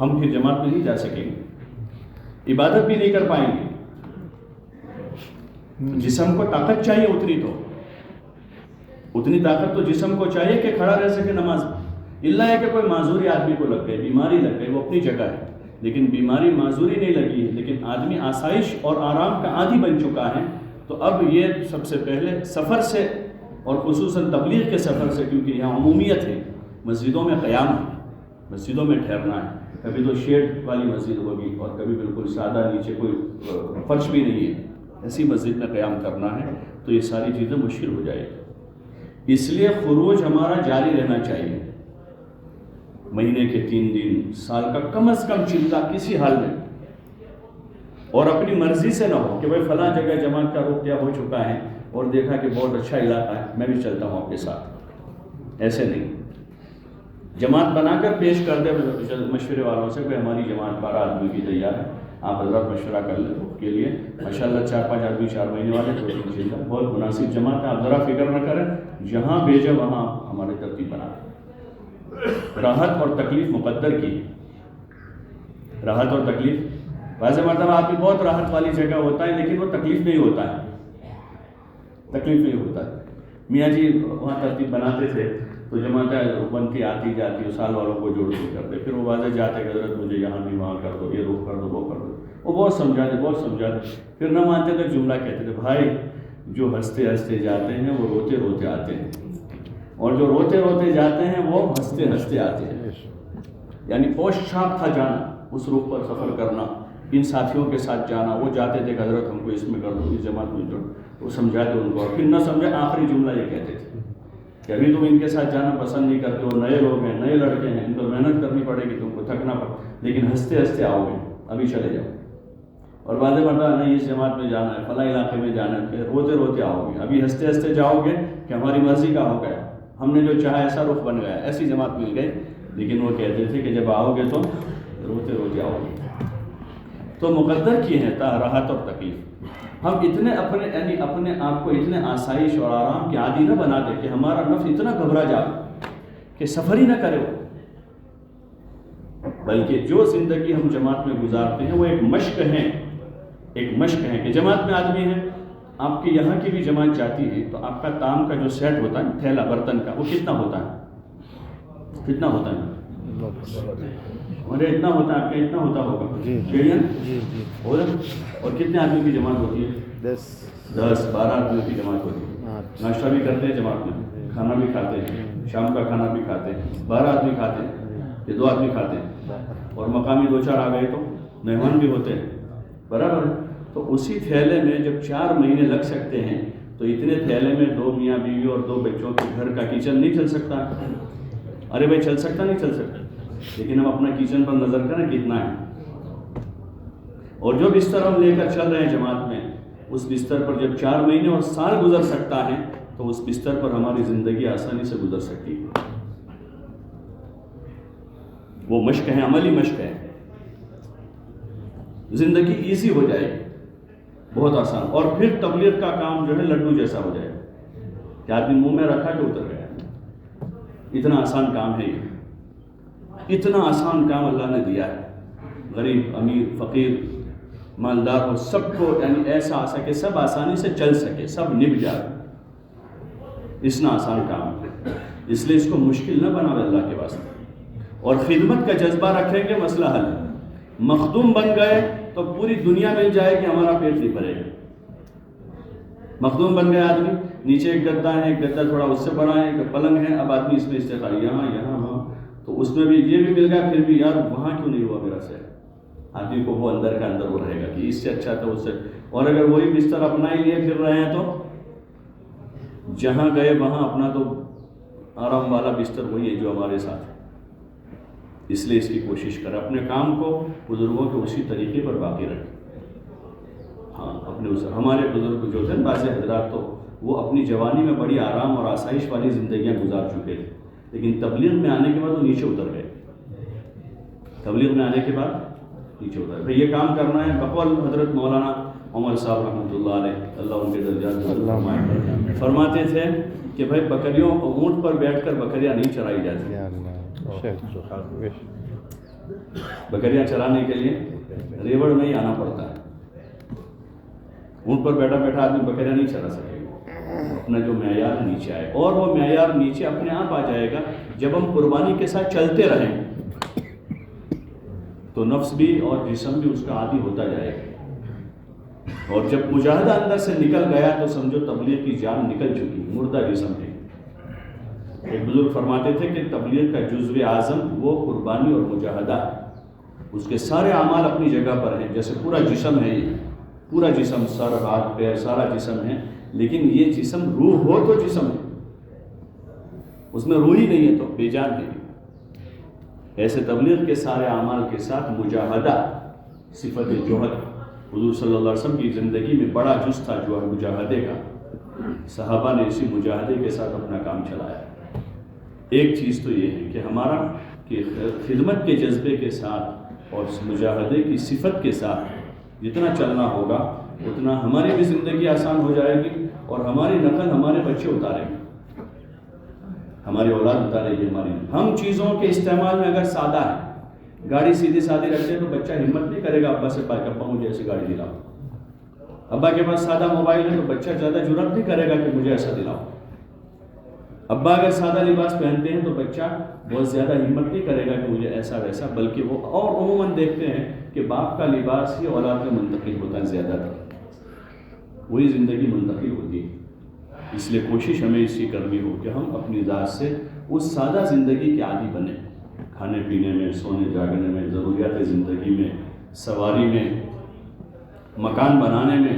ہم پھر جماعت میں نہیں جا سکیں گے، عبادت بھی نہیں کر پائیں گے۔ جسم کو طاقت چاہیے اتنی طاقت تو جسم کو چاہیے کہ کھڑا رہ سکے نماز میں، اللہ ہے کہ کوئی معذوری آدمی کو لگ گئی، بیماری لگ گئی، وہ اپنی جگہ ہے، لیکن بیماری معذوری نہیں لگی ہے، لیکن آدمی آسائش اور آرام کا عادی بن چکا ہے، تو اب یہ سب سے پہلے سفر سے اور خصوصاً تبلیغ کے سفر سے، کیونکہ یہاں عمومیت ہے، مسجدوں میں قیام ہے، مسجدوں میں ٹھہرنا ہے، کبھی تو شیڈ والی مسجد ہوگی اور کبھی بالکل سادہ، نیچے کوئی فرش بھی نہیں ہے، ایسی مسجد میں قیام کرنا ہے، تو یہ ساری چیزیں مشکل ہو جائے گی۔ اس لیے خروج ہمارا جاری رہنا چاہیے، مہینے کے 3 دن، سال کا کم از کم چلتا کسی حال میں، اور اپنی مرضی سے نہ ہو کہ بھائی فلاں جگہ جماعت کا رخ کیا ہو چکا ہے اور دیکھا کہ بہت اچھا علاقہ ہے، میں بھی چلتا ہوں آپ کے ساتھ، ایسے نہیں۔ جماعت بنا کر پیش کر دے مشورے والوں سے کہ ہماری جماعت 12 آدمی کی تیار ہے، آپ حضرات مشورہ کر لیں کے لیے، ماشاءاللہ 4-5 آدمی 4 مہینے والے، 2-3 چیزیں، بہت مناسب جماعت ہے، آپ ذرا فکر نہ کریں، جہاں بھیجے وہاں ہمارے ترتیب بنا دیں۔ راحت اور تکلیف مقدر کی، راحت اور تکلیف، بعض مرتبہ آپ کی بہت راحت والی جگہ ہوتا ہے لیکن وہ تکلیف نہیں ہوتا ہے، تکلیف نہیں ہوتا ہے۔ میاں جی وہاں ترتیب بناتے تھے تو جماعتیں بنتی آتی جاتی، سال والوں کو جوڑ کے کرتے، پھر وہ واضح جاتے کہ حضرت مجھے یہاں بھی وہاں کر دو، یہ روک کر دو، وہ کر دو، وہ بہت سمجھاتے، پھر نہ مانتے تھے، جملہ کہتے تھے، بھائی جو ہنستے ہنستے جاتے ہیں وہ روتے روتے آتے ہیں، اور جو روتے روتے جاتے ہیں وہ ہنستے ہنستے آتے ہیں۔ یعنی پوش شاپ تھا جانا، اس رخ پر سفر کرنا، ان ساتھیوں کے ساتھ جانا، وہ جاتے تھے کہ حضرت ہم کو اس میں کر دو، اس جماعت میں جوڑ، وہ سمجھاتے ان کو، اور پھر نہ سمجھے آخری جملہ یہ کہتے تھے کہ ابھی تم ان کے ساتھ جانا پسند نہیں کرتے ہو، نئے لوگ ہیں، نئے لڑکے ہیں، ان کو محنت کرنی پڑے گی، تم کو تھکنا پڑے، لیکن ہنستے ہنستے آؤ گے، ابھی چلے جاؤ۔ اور بعض مرتبہ نہیں اس جماعت میں جانا ہے، فلاں علاقے میں جانا ہے، پھر روتے روتے آؤ گے، ابھی ہنستے ہنستے جاؤ گے کہ ہماری مرضی کا ہو گیا، ہم نے جو چاہا ایسا رخ بن گیا، ایسی جماعت مل گئی، لیکن وہ کہتے تھے کہ جب آؤ گے تو روتے روتے آؤ گے۔ تو مقدر کی ہے راحت اور تکلیف، ہم اتنے اپنے آپ کو اتنے آسائش اور آرام کے عادی نہ بنا دیں کہ ہمارا نفس اتنا گھبرا جائے کہ سفر ہی نہ کرے وہ، بلکہ جو زندگی ہم جماعت میں گزارتے ہیں وہ ایک مشق ہے کہ جماعت میں آدمی ہے، آپ کے یہاں کی بھی جماعت جاتی ہے تو آپ کا تام کا جو سیٹ ہوتا ہے تھیلا برتن کا، وہ کتنا ہوتا ہے ہمارے اتنا ہوتا ہے، آپ کا اتنا ہوتا ہوگا، اور کتنے آدمی کی جماعت ہوتی ہے؟ 10-12 آدمیوں کی جماعت ہوتی ہے، ناشتہ بھی کرتے ہیں جماعت میں، کھانا بھی کھاتے ہیں، شام کا کھانا بھی کھاتے ہیں، 12 آدمی کھاتے ہیں یا 2 آدمی کھاتے ہیں، اور مقامی 2-4 آ گئے تو مہمان بھی ہوتے ہیں، برابر ہے۔ تو اسی تھیلے میں جب 4 مہینے لگ سکتے ہیں تو اتنے تھیلے میں 2 میاں بیوی اور 2 بچوں کے گھر کا کچن نہیں چل سکتا، ارے بھائی چل سکتا نہیں چل سکتا، لیکن ہم اپنا کچن پر نظر کریں کتنا ہے، اور جو بستر ہم لے کر چل رہے ہیں جماعت میں، اس بستر پر جب 4 مہینے اور سال گزر سکتا ہے تو اس بستر پر ہماری زندگی آسانی سے گزر سکتی ہے۔ وہ مشق ہے، عملی مشق ہے، زندگی ایزی ہو جائے گی، بہت آسان، اور پھر تبلیغ کا کام جو ہے لڈو جیسا ہو جائے گا کہ آدمی منہ میں رکھا کہ اتر گیا، اتنا آسان کام ہے یہ، اتنا آسان کام اللہ نے دیا ہے، غریب امیر فقیر مالدار ہو سب کو، یعنی ایسا آ سکے، سب آسانی سے چل سکے، سب نب جائے، اتنا آسان کام ہے، اس لیے اس کو مشکل نہ بنا اللہ کے واسطے، اور خدمت کا جذبہ رکھیں گے مسئلہ حل ہے، مخدوم بن گئے تو پوری دنیا مل جائے گی، ہمارا پیٹ نہیں بھرے گا، مخدوم بن گیا آدمی، نیچے ایک گدا ہے، ایک گدا تھوڑا اس سے بڑا ہے، ایک پلنگ ہے، اب آدمی اس میں استقرار یہاں یہاں وہاں، تو اس میں بھی یہ بھی مل گیا، پھر بھی یار وہاں کیوں نہیں ہوا میرا سے، آدمی کو وہ اندر کا اندر وہ رہے گا کہ اس سے اچھا تھا اس سے. اور اگر وہی بستر اپنا ہی لیے پھر رہے ہیں تو جہاں گئے وہاں اپنا تو آرام والا بستر وہی ہے جو ہمارے ساتھ ہے. اس لیے اس کی کوشش کریں اپنے کام کو بزرگوں کے اسی طریقے پر باقی رکھیں. ہاں اپنے ہمارے بزرگ جو تھے بعض حضرات تو وہ اپنی جوانی میں بڑی آرام اور آسائش والی زندگیاں گزار چکے تھے، لیکن تبلیغ میں آنے کے بعد وہ نیچے اتر گئے. تبلیغ میں آنے کے بعد نیچے اتر گئے. یہ کام کرنا ہے بقول حضرت مولانا عمر صاحب رحمۃ اللہ علیہ، اللہ ان کے درجات فرماتے تھے کہ بھائی بکریوں اونٹ پر بیٹھ کر بکریاں نہیں چرائی جاتی. بکریاں چرانے کے لیے ریوڑ میں ہی آنا پڑتا ہے. اونٹ پر بیٹھا بیٹھا آدمی بکریاں نہیں چرا سکے گا. اپنا جو معیار نیچے آئے، اور وہ معیار نیچے اپنے آپ آ جائے گا جب ہم قربانی کے ساتھ چلتے رہیں تو نفس بھی اور جسم بھی اس کا عادی ہوتا جائے گا. اور جب مجاہدہ اندر سے نکل گیا تو سمجھو تبلیغ کی جان نکل چکی، مردہ جسم ہے. ایک بزرگ فرماتے تھے کہ تبلیغ کا جزو اعظم وہ قربانی اور مجاہدہ ہے. اس کے سارے اعمال اپنی جگہ پر ہیں، جیسے پورا جسم ہے، یہ پورا جسم، سر ہاتھ پیر سارا جسم ہے، لیکن یہ جسم روح ہو تو جسم ہے، اس میں روح ہی نہیں ہے تو بے جان ہے. ایسے تبلیغ کے سارے اعمال کے ساتھ مجاہدہ صفت جوہد. حضور صلی اللہ علیہ وسلم کی زندگی میں بڑا جز تھا جو ہے مجاہدے کا. صحابہ نے اسی مجاہدے کے ساتھ اپنا کام چلایا. ایک چیز تو یہ ہے کہ ہمارا کہ خدمت کے جذبے کے ساتھ اور مجاہدے کی صفت کے ساتھ جتنا چلنا ہوگا اتنا ہماری بھی زندگی آسان ہو جائے گی، اور ہماری نقل ہمارے بچے اتاریں گے، ہماری اولاد اتارے گی ہماری. ہم چیزوں کے استعمال میں اگر سادہ ہے، گاڑی سیدھی سادھی رکھتے ہیں تو بچہ ہمت نہیں کرے گا ابا سے پا کے ابا مجھے ایسی گاڑی دلاؤ. ابا کے پاس سادہ موبائل ہے تو بچہ زیادہ جرأت نہیں کرے گا کہ مجھے ایسا دلاؤ. ابا اگر سادہ لباس پہنتے ہیں تو بچہ بہت زیادہ ہمت نہیں کرے گا کہ مجھے ایسا ویسا، بلکہ وہ اور عموماً دیکھتے ہیں کہ باپ کا لباس ہی اولاد میں منتقل ہوتا ہے، زیادہ تر وہی زندگی منتقل ہوتی ہے. اس لیے کوشش ہمیں اس کی کرنی ہو کہ ہم اپنی ذات سے اس سادہ زندگی کے عادی بنیں. کھانے پینے میں، سونے جاگنے میں، ضروریات زندگی میں، سواری میں، مکان بنانے میں.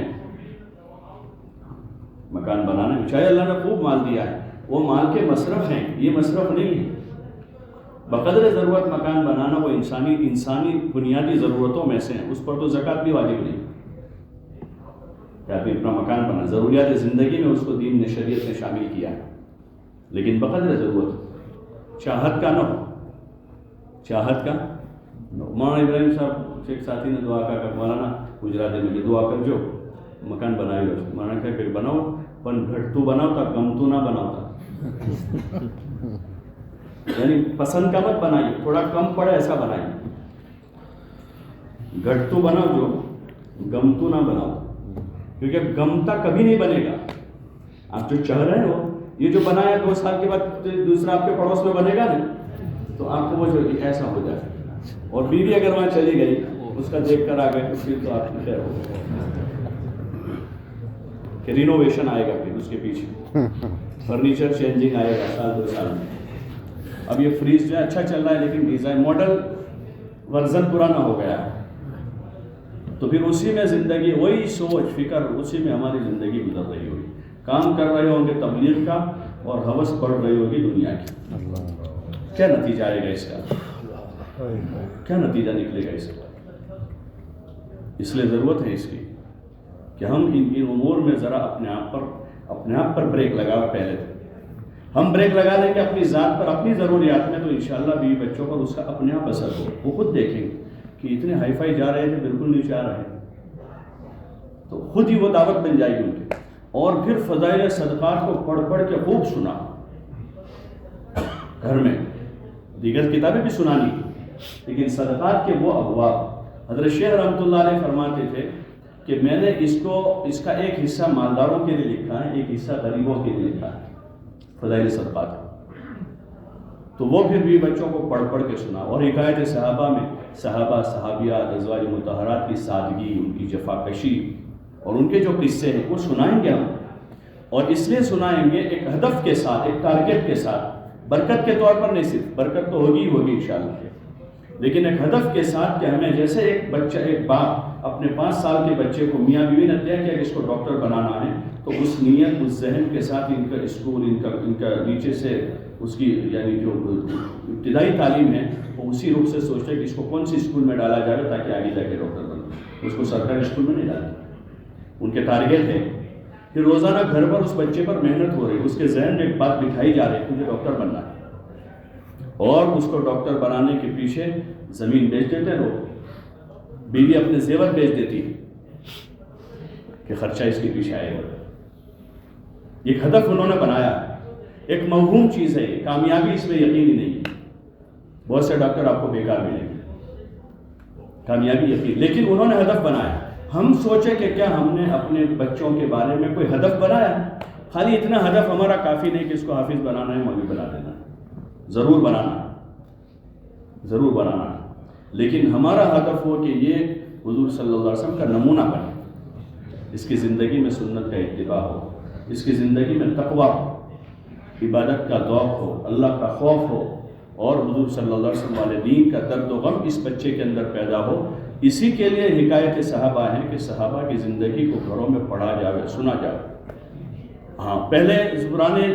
چاہے اللہ نے خوب مال دیا ہے، وہ مال کے مصرف ہیں، یہ مصرف نہیں ہے. بقدر ضرورت مکان بنانا وہ انسانی بنیادی ضرورتوں میں سے ہیں، اس پر تو زکوٰۃ بھی واجب نہیں کہ آپ اپنا مکان بنا. ضروریات زندگی میں اس کو دین نے، شریعت نے شامل کیا ہے، لیکن بقدر ضرورت. چاہت کا نہ ہو، چاہت کا. مولانا ابراہیم صاحب سے ایک ساتھی نے دعا کہا کہ مولانا گجراتی میں دعا کر جو مکان بنائی گا. مولانا کہا کہ بناؤ پن گھٹ تو بناؤ تا گم تو نہ بناؤ تا. یعنی پسند کا مت بنائیے، تھوڑا کم پڑے ایسا بنائیے. گھٹ تو بناؤ جو، گم تو نہ بناؤ، کیونکہ گمتا کبھی نہیں بنے گا. آپ جو چاہ رہے ہو، یہ جو بنایا 2 سال کے بعد دوسرا آپ کے پڑوس میں بنے گا نا، تو آپ کو وہ جو ایسا ہو جائے. اور بیوی اگر وہاں چلی گئی، اس کا دیکھ کر آ گئے تو پھر تو آپ کی خیر ہو کہ رینوویشن آئے گا، پھر اس کے پیچھے فرنیچر چینجنگ آئے گا 1-2 سال میں. اب یہ فریج جو ہے اچھا چل رہا ہے لیکن ڈیزائن ماڈل ورژن پرانا ہو گیا ہے، تو پھر اسی میں زندگی، وہی سوچ فکر، اسی میں ہماری زندگی گزر رہی ہوگی. کام کر رہے ہوں گے تبلیغ کا اور ہوس بڑھ رہی ہوگی دنیا کی. کیا نتیجہ آئے گا اس کا؟ کیا نتیجہ نکلے گا اس کا؟ اس لیے ضرورت ہے اس کی کہ ہم ان امور میں ذرا اپنے آپ پر بریک لگا. پہلے ہم بریک لگا دیں گے اپنی ذات پر، اپنی ضروریات میں، تو انشاءاللہ بیوی بچوں پر اس کا اپنے آپ اثر ہو. وہ خود دیکھیں گے کہ اتنے ہائی فائی جا رہے تھے بالکل نہیں جا رہے، تو خود ہی وہ دعوت مل جائے گی ان کی. اور پھر فضائل صدقات کو پڑھ کے خوب سنا گھر میں. دیگر کتابیں بھی سنانی، لیکن صدقات کے وہ ابواب. حضرت شیخ رحمۃ اللہ علیہ فرماتے تھے کہ میں نے اس کا ایک حصہ مالداروں کے لیے لکھا ہے، ایک حصہ غریبوں کے لیے لکھا ہے، فضائل صدقات. تو وہ پھر بھی بچوں کو پڑھ کے سنا. اور حکایت صحابہ میں صحابہ، صحابیات، ازواج مطہرات کی سادگی، ان کی جفاکشی اور ان کے جو قصے ہیں وہ سنائیں گے ہم. اور اس لیے سنائیں گے ایک ہدف کے ساتھ، ایک ٹارگٹ کے ساتھ، برکت کے طور پر نہیں، صرف برکت تو ہوگی ہی ہوگی انشاءاللہ، لیکن ایک ہدف کے ساتھ کہ ہمیں جیسے ایک بچہ، ایک باپ اپنے 5 سال کے بچے کو میاں بیوی نے طے کیا کہ اس کو ڈاکٹر بنانا ہے، تو اس نیت، اس ذہن کے ساتھ ان کا اسکول، ان کا نیچے سے اس کی یعنی جو ابتدائی تعلیم ہے وہ اسی روپ سے سوچتے کہ اس کو کون سی اسکول میں ڈالا جائے تاکہ آگے جا کے ڈاکٹر بنے، اس کو سرکاری اسکول میں نہیں ڈالتے، ان کے ٹارگیٹ ہے۔ پھر روزانہ گھر پر اس بچے پر محنت ہو رہی، اس کے ذہن میں ایک بات بٹھائی جا رہی ہے مجھے ڈاکٹر بننا ہے، اور اس کو ڈاکٹر بنانے کے پیچھے زمین بیچ دیتے ہیں لوگ، بیوی اپنے زیور بیچ دیتی ہے کہ خرچہ اس کے پیچھے آئے گا۔ ایک ہدف انہوں نے بنایا، ایک موہوم چیز ہے یہ، کامیابی اس میں یقینی نہیں ہے، بہت سے ڈاکٹر آپ کو بیکار ملیں گے، کامیابی یقین، لیکن انہوں نے ہدف بنایا۔ ہم سوچیں کہ کیا ہم نے اپنے بچوں کے بارے میں کوئی ہدف بنایا؟ خالی اتنا ہدف ہمارا کافی نہیں کہ اس کو حافظ بنانا ہے، مولوی بنا دینا ہے، ضرور بنانا ہے، ضرور بنانا ہے، لیکن ہمارا ہدف ہو کہ یہ حضور صلی اللہ علیہ وسلم کا نمونہ بنے، اس کی زندگی میں سنت کا اتباع ہو، اس کی زندگی میں تقویٰ ہو، عبادت کا ذوق ہو، اللہ کا خوف ہو، اور حضور صلی اللہ علیہ وسلم والے دین کا درد و غم اس بچے کے اندر پیدا ہو۔ اسی کے لیے حکایت صحابہ ہیں کہ صحابہ کی زندگی کو گھروں میں پڑھا جاوے، سنا جاوے۔ ہاں، پہلے پرانے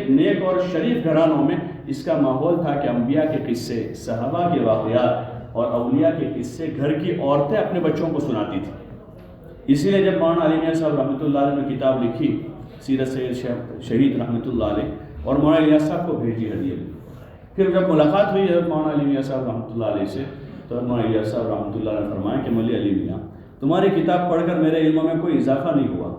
نیک اور شریف گھرانوں میں اس کا ماحول تھا کہ انبیاء کے قصے، صحابہ کے واقعات اور اولیاء کے قصے گھر کی عورتیں اپنے بچوں کو سناتی تھیں۔ اسی لیے جب مولانا علی میاں صاحب رحمۃ اللہ علیہ نے کتاب لکھی سیرت سید شہید رحمۃ اللہ علیہ، اور مولانا الیاس صاحب کو بھیجی ہدیہ، پھر جب ملاقات ہوئی ہے مولانا علی میاں صاحب رحمۃ اللہ علیہ سے، تو مولانا الیاس صاحب رحمۃ اللہ علیہ نے فرمایا کہ مولانا علی میاں، تمہاری کتاب پڑھ کر میرے علم میں کوئی اضافہ نہیں ہوا،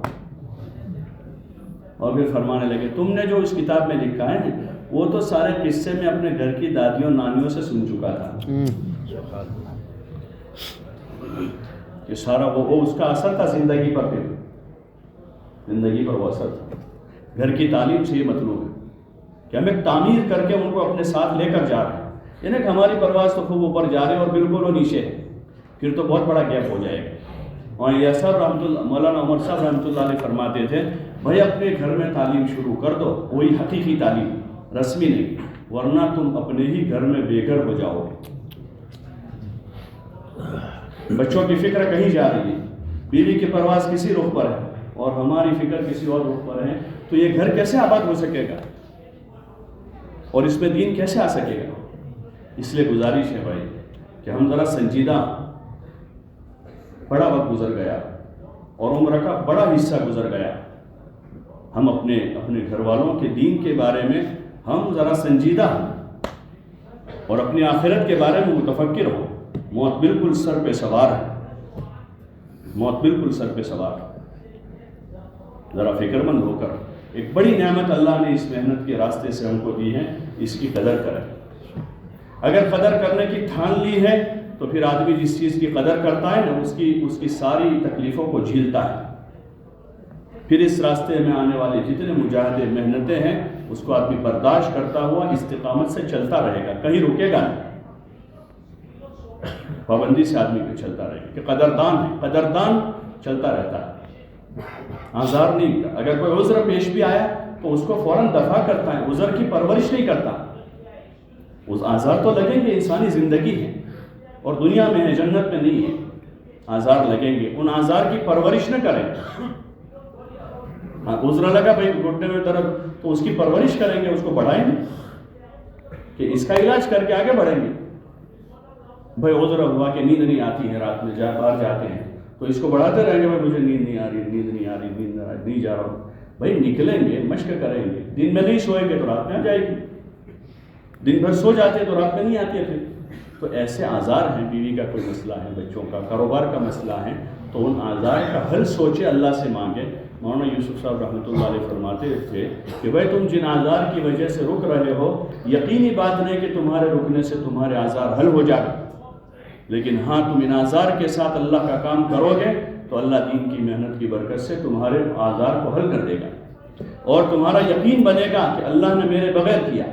اور پھر فرمانے لگے تم نے جو اس کتاب میں لکھا ہے وہ تو سارے قصے میں اپنے گھر کی دادیوں نانیوں سے سن چکا تھا، کہ سارا وہ اس کا اثر تھا زندگی پر، پھر زندگی پر وہ اثر تھا۔ گھر کی تعلیم سے یہ مطلوب ہے کہ ہم ایک تعمیر کر کے ان کو اپنے ساتھ لے کر جا رہے ہیں، یعنی کہ ہماری پرواز تو خوب اوپر جا رہے ہیں اور بالکل وہ نیچے ہے، پھر تو بہت بڑا گیپ ہو جائے گا۔ اور یہ صاحب رحمۃ اللہ، مولانا عمر صاحب رحمۃ اللہ علیہ فرماتے تھے بھائی اپنے گھر میں تعلیم شروع کر دو، وہی حقیقی تعلیم، رسمی نہیں، ورنہ تم اپنے ہی گھر میں بے گھر ہو جاؤ گے۔ بچوں کی فکر کہیں جا رہی ہے، بیوی کی پرواز کسی رخ پر ہے اور ہماری فکر کسی اور رخ پر ہے، تو یہ گھر کیسے آباد ہو سکے گا اور اس میں دین کیسے آ سکے گا؟ اس لیے گزارش ہے بھائی کہ ہم ذرا سنجیدہ، بڑا وقت گزر گیا اور عمر کا بڑا حصہ گزر گیا، ہم اپنے گھر والوں کے دین کے بارے میں ہم ذرا سنجیدہ ہوں اور اپنی آخرت کے بارے میں متفکر ہوں۔ موت بالکل سر پہ سوار ہے، موت بالکل سر پہ سوار ہے، ذرا فکر مند ہو کر ایک بڑی نعمت اللہ نے اس محنت کے راستے سے ہم کو دی ہے، اس کی قدر کریں۔ اگر قدر کرنے کی ٹھان لی ہے تو پھر آدمی جس چیز کی قدر کرتا ہے نا، اس کی ساری تکلیفوں کو جھیلتا ہے، پھر اس راستے میں آنے والے جتنے مجاہدے محنتیں ہیں اس کو آدمی برداشت کرتا ہوا استقامت سے چلتا رہے گا، کہیں رکے گا نہیں، پابندی سے آدمی کو چلتا رہے گا کہ قدردان ہے، قدردان چلتا رہتا ہے، آزار نہیں کرتا۔ اگر کوئی عذر پیش بھی آیا تو اس کو فوراً دفع کرتا ہے، عذر کی پرورش نہیں کرتا۔ اس آزار تو لگیں گے، انسانی زندگی ہے اور دنیا میں ہے، جنت میں نہیں ہے، آزار لگیں گے، ان آزار کی پرورش نہ کریں۔ عذر لگا بھائی گھٹنے میں درد، تو اس کی پرورش کریں گے، اس کو بڑھائیں گے کہ اس کا علاج کر کے آگے بڑھیں گے۔ بھائی عذر ہوا کہ نیند نہیں آتی ہے، رات میں باہر جاتے ہیں تو اس کو بڑھاتے رہیں گے، بھائی مجھے نیند نہیں آ رہی، نیند نہیں آ رہی، نیند نہیں جا رہا ہوں۔ بھائی نکلیں گے، مشق کریں گے، دن میں نہیں سوئیں گے تو رات میں آ جائے گی، دن بھر سو جاتے ہیں تو رات میں نہیں آتی ہے پھر۔ تو ایسے آزار ہیں، بیوی کا کوئی مسئلہ ہے، بچوں کا، کاروبار کا مسئلہ ہے، تو ان آزار کا حل سوچے، اللہ سے مانگے۔ مولانا یوسف صاحب رحمۃ اللہ علیہ فرماتے تھے کہ بھائی تم جن آزار کی وجہ سے رک رہے ہو، یقینی بات نہیں کہ تمہارے رکنے سے تمہارے آزار حل ہو جائے، لیکن ہاں تم ان آزار کے ساتھ اللہ کا کام کرو گے تو اللہ دین کی محنت کی برکت سے تمہارے آزار کو حل کر دے گا، اور تمہارا یقین بنے گا کہ اللہ نے میرے بغیر کیا،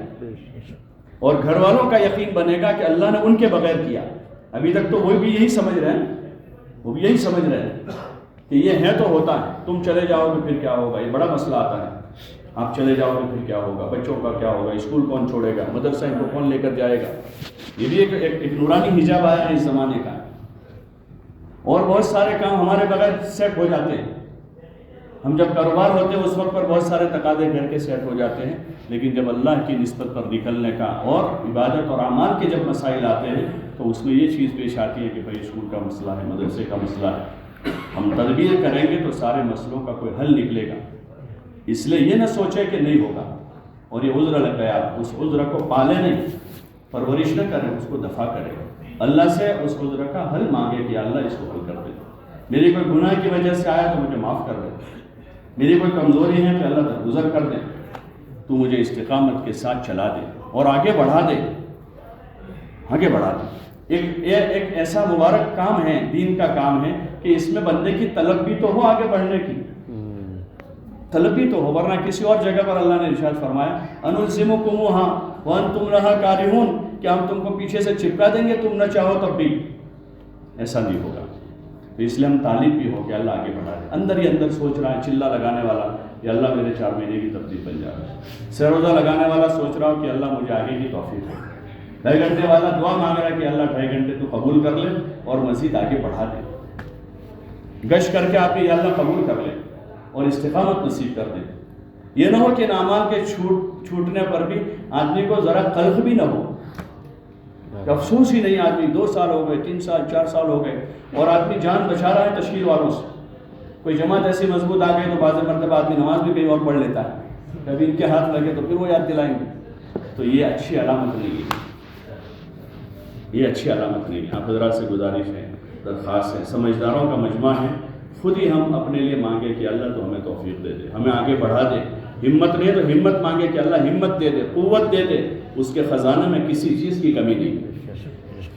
اور گھر والوں کا یقین بنے گا کہ اللہ نے ان کے بغیر کیا۔ ابھی تک تو وہ بھی یہی سمجھ رہے ہیں، وہ بھی یہی سمجھ رہے ہیں کہ یہ ہے تو ہوتا ہے، تم چلے جاؤ گے پھر کیا ہوگا، یہ بڑا مسئلہ آتا ہے، آپ چلے جاؤ گے پھر کیا ہوگا، بچوں کا کیا ہوگا، اسکول کون چھوڑے گا، مدرسہ ان کو کون لے کر جائے گا. یہ بھی ایک نورانی حجاب آیا ہے اس زمانے کا. اور بہت سارے کام ہمارے بغیر سیٹ ہو جاتے ہیں. ہم جب کاروبار ہوتے ہیں اس وقت پر بہت سارے تقاضے گھر کے سیٹ ہو جاتے ہیں، لیکن جب اللہ کی نسبت پر نکلنے کا اور عبادت اور اعمال کے جب مسائل آتے ہیں تو اس میں یہ چیز پیش آتی ہے کہ بھائی اسکول کا مسئلہ ہے، مدرسے کا مسئلہ ہے. ہم تدبیر کریں گے تو سارے مسئلوں کا کوئی حل نکلے گا. اس لیے یہ نہ سوچے کہ نہیں ہوگا اور یہ عذر لگ گیا، اس عذر کو پالے نہیں، پرورش نہ کریں، اس کو دفع کریں. اللہ سے اس عذر کا حل مانگے کہ اللہ اس کو حل کر دے. میری کوئی گناہ کی وجہ سے آیا تو مجھے معاف کر دے، میری کوئی کمزوری ہے کہ اللہ درگزر کر دے، تو مجھے استقامت کے ساتھ چلا دے اور آگے بڑھا دے، آگے بڑھا دے. ایک ایسا مبارک کام ہے، دین کا کام ہے کہ اس میں بندے کی طلب بھی تو ہو، آگے بڑھنے کی طلب بھی تو ہو. ورنہ کسی اور جگہ پر اللہ نے ارشاد فرمایا أَنُلْزِمُكُمُوهَا وَأَنْتُمْ لَهَا كَارِهُونَ، کہ ہم تم کو پیچھے سے چپکا دیں گے تم نہ چاہو تب بھی. ایسا نہیں ہوگا. تو اس لیے ہم طالب بھی ہو کہ اللہ آگے بڑھا دے. اندر ہی اندر سوچ رہا ہے چلا لگانے والا کہ اللہ میرے 4 مہینے کی تبدیل بن جائے. سروزہ لگانے والا سوچ رہا ہو کہ اللہ مجھے آگے کی توفیق دے. 2.5 گھنٹے والا دعا مانگ رہا ہے کہ اللہ 2.5 گھنٹے تو قبول کر لے اور مزید آگے بڑھا دے. گشت کر کے آپ یہ اللہ قبول کر لے اور استقامت نصیب کر دے. یہ نہ ہو کہ اعمال کے چھوٹنے پر بھی آدمی کو ذرا قلق بھی نہ ہو، افسوس ہی نہیں. آدمی 2 سال ہو گئے، 3 سال 4 سال ہو گئے اور آدمی جان بچا رہا ہے تشکیل والوں سے. کوئی جماعت ایسی مضبوط آ گئی تو بعض مرتبہ آدمی نماز بھی کہیں اور پڑھ لیتا ہے، کبھی ان کے ہاتھ لگے تو پھر وہ یاد دلائیں گے. تو یہ اچھی علامت نہیں ہے، یہ اچھی علامت نہیں ہے. آپ حضرات سے گزارش ہے، درخواست ہے، سمجھداروں کا مجمع ہے، خود ہی ہم اپنے لیے مانگے کہ اللہ تو ہمیں توفیق دے دے، ہمیں آگے بڑھا دے. ہمت نہیں ہے تو ہمت مانگے کہ اللہ ہمت دے دے، قوت دے دے. اس کے خزانے میں کسی چیز کی کمی نہیں.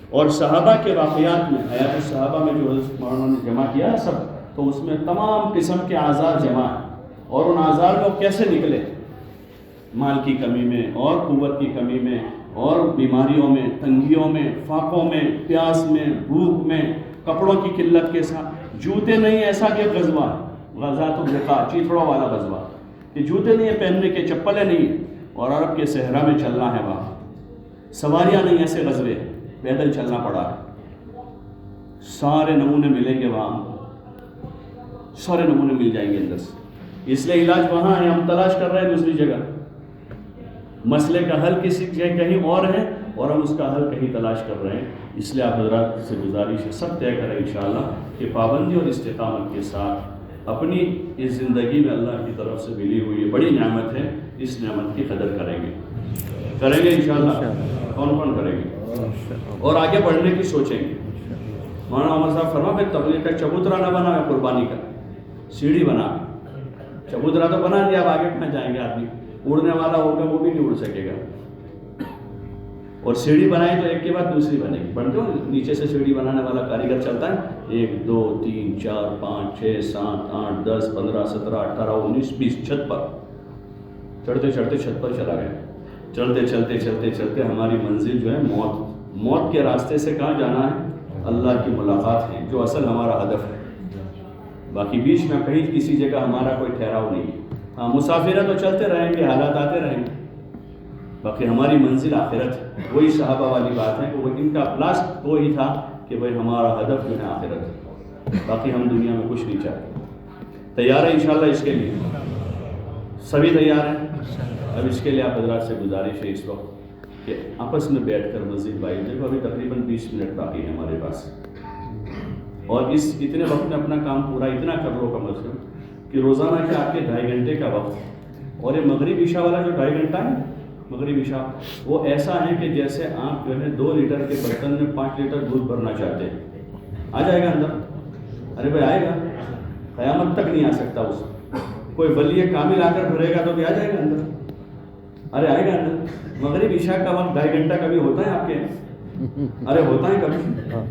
اور صحابہ کے واقعات میں، حیات الصحابہ میں جو حضرت مولانا نے جمع کیا ہے سب، تو اس میں تمام قسم کے آزار جمع ہیں اور ان آزار میں وہ کیسے نکلے، مال کی کمی میں اور قوت کی کمی میں اور بیماریوں میں، تنگیوں میں، فاقوں میں، پیاس میں، بھوک میں، کپڑوں کی قلت کے ساتھ. جوتے نہیں ایسا کہ غزوہ غزوۃ الرقاع، چیتڑوں والا غزوہ، کہ جوتے نہیں ہیں پہننے کے، چپلیں نہیں ہیں اور عرب کے صحرا میں چلنا ہے. وہاں سواریاں نہیں، ایسے غزوے پیدل چلنا پڑا. سارے نمونے ملیں گے وہاں، سارے نمونے مل جائیں گے اندر سے. اس لیے علاج وہاں ہے، ہم تلاش کر رہے ہیں دوسری جگہ. مسئلے کا حل کسی کہیں اور ہے اور ہم اس کا حل کہیں تلاش کر رہے ہیں. اس لیے آپ حضرات سے گزارش ہے سب طے کریں انشاءاللہ کہ پابندی اور استقامت کے ساتھ اپنی اس زندگی میں اللہ کی طرف سے ملی ہوئی یہ بڑی نعمت ہے، اس نعمت کی قدر کریں گے انشاءاللہ. کون کون کریں گے اور آگے بڑھنے کی سوچیں گے. مولانا عمر صاحب فرما تبلیغ کا چبوترا نہ بنا، قربانی کا سیڑھی بنا. چبوترا تو بنا دیا، اب آگے کہاں جائیں گے. آدمی اڑنے والا ہوگا وہ بھی نہیں اڑ سکے گا. اور سیڑھی بنائی تو ایک کے بعد دوسری بنے گی. بنتے ہو نیچے سے سیڑھی بنانے والا کاریگر چلتا ہے 1 2 3 4 5 6 7 8 10 15 17 18 19 20 چھت پر چڑھتے چڑھتے چھت پر چلا گیا. چلتے چلتے چلتے چلتے ہماری منزل جو ہے موت کے راستے سے کہاں جانا ہے؟ اللہ کی ملاقات ہے، جو اصل ہمارا ہدف ہے. باقی بیچ میں کہیں کسی جگہ ہمارا کوئی ٹھہراؤ نہیں ہے. ہاں مسافر تو چلتے رہیں گے، حالات آتے رہیں گے، باقی ہماری منزل آخرت ہے. وہی صحابہ والی بات ہے کہ وہ ان کا لاسٹ وہی تھا کہ بھائی ہمارا ہدف جو ہے آخرت ہے، باقی ہم دنیا میں کچھ نہیں چاہتے. تیار ہے انشاءاللہ اس کے لیے؟ سبھی تیار ہیں؟ اب اس کے لیے آپ حضرات سے گزارش ہے اس وقت کہ آپس میں بیٹھ کر مزید بھائی دیکھو ابھی تقریباً 20 منٹ باقی ہے ہمارے پاس، اور اس اتنے وقت میں اپنا کام پورا اتنا کر لو کم از کم کہ روزانہ کے آپ کے 2.5 گھنٹے کا وقت ہے. اور یہ مغرب عشاء والا جو 2.5 گھنٹہ ہے، مغرب عشاء، وہ ایسا ہے کہ جیسے آپ جو ہے 2 لیٹر کے برتن میں 5 لیٹر دودھ بھرنا چاہتے ہیں. آ جائے گا اندر؟ ارے بھائی آئے گا، قیامت تک نہیں آ سکتا. اس کوئی ولی کامل آ کر بھرے گا تو بھی آ جائے گا اندر. ارے آئے گا اندر. مغرب عشاء کا وقت 2.5 گھنٹہ کبھی ہوتا ہے آپ کے؟ ارے ہوتا ہے کبھی؟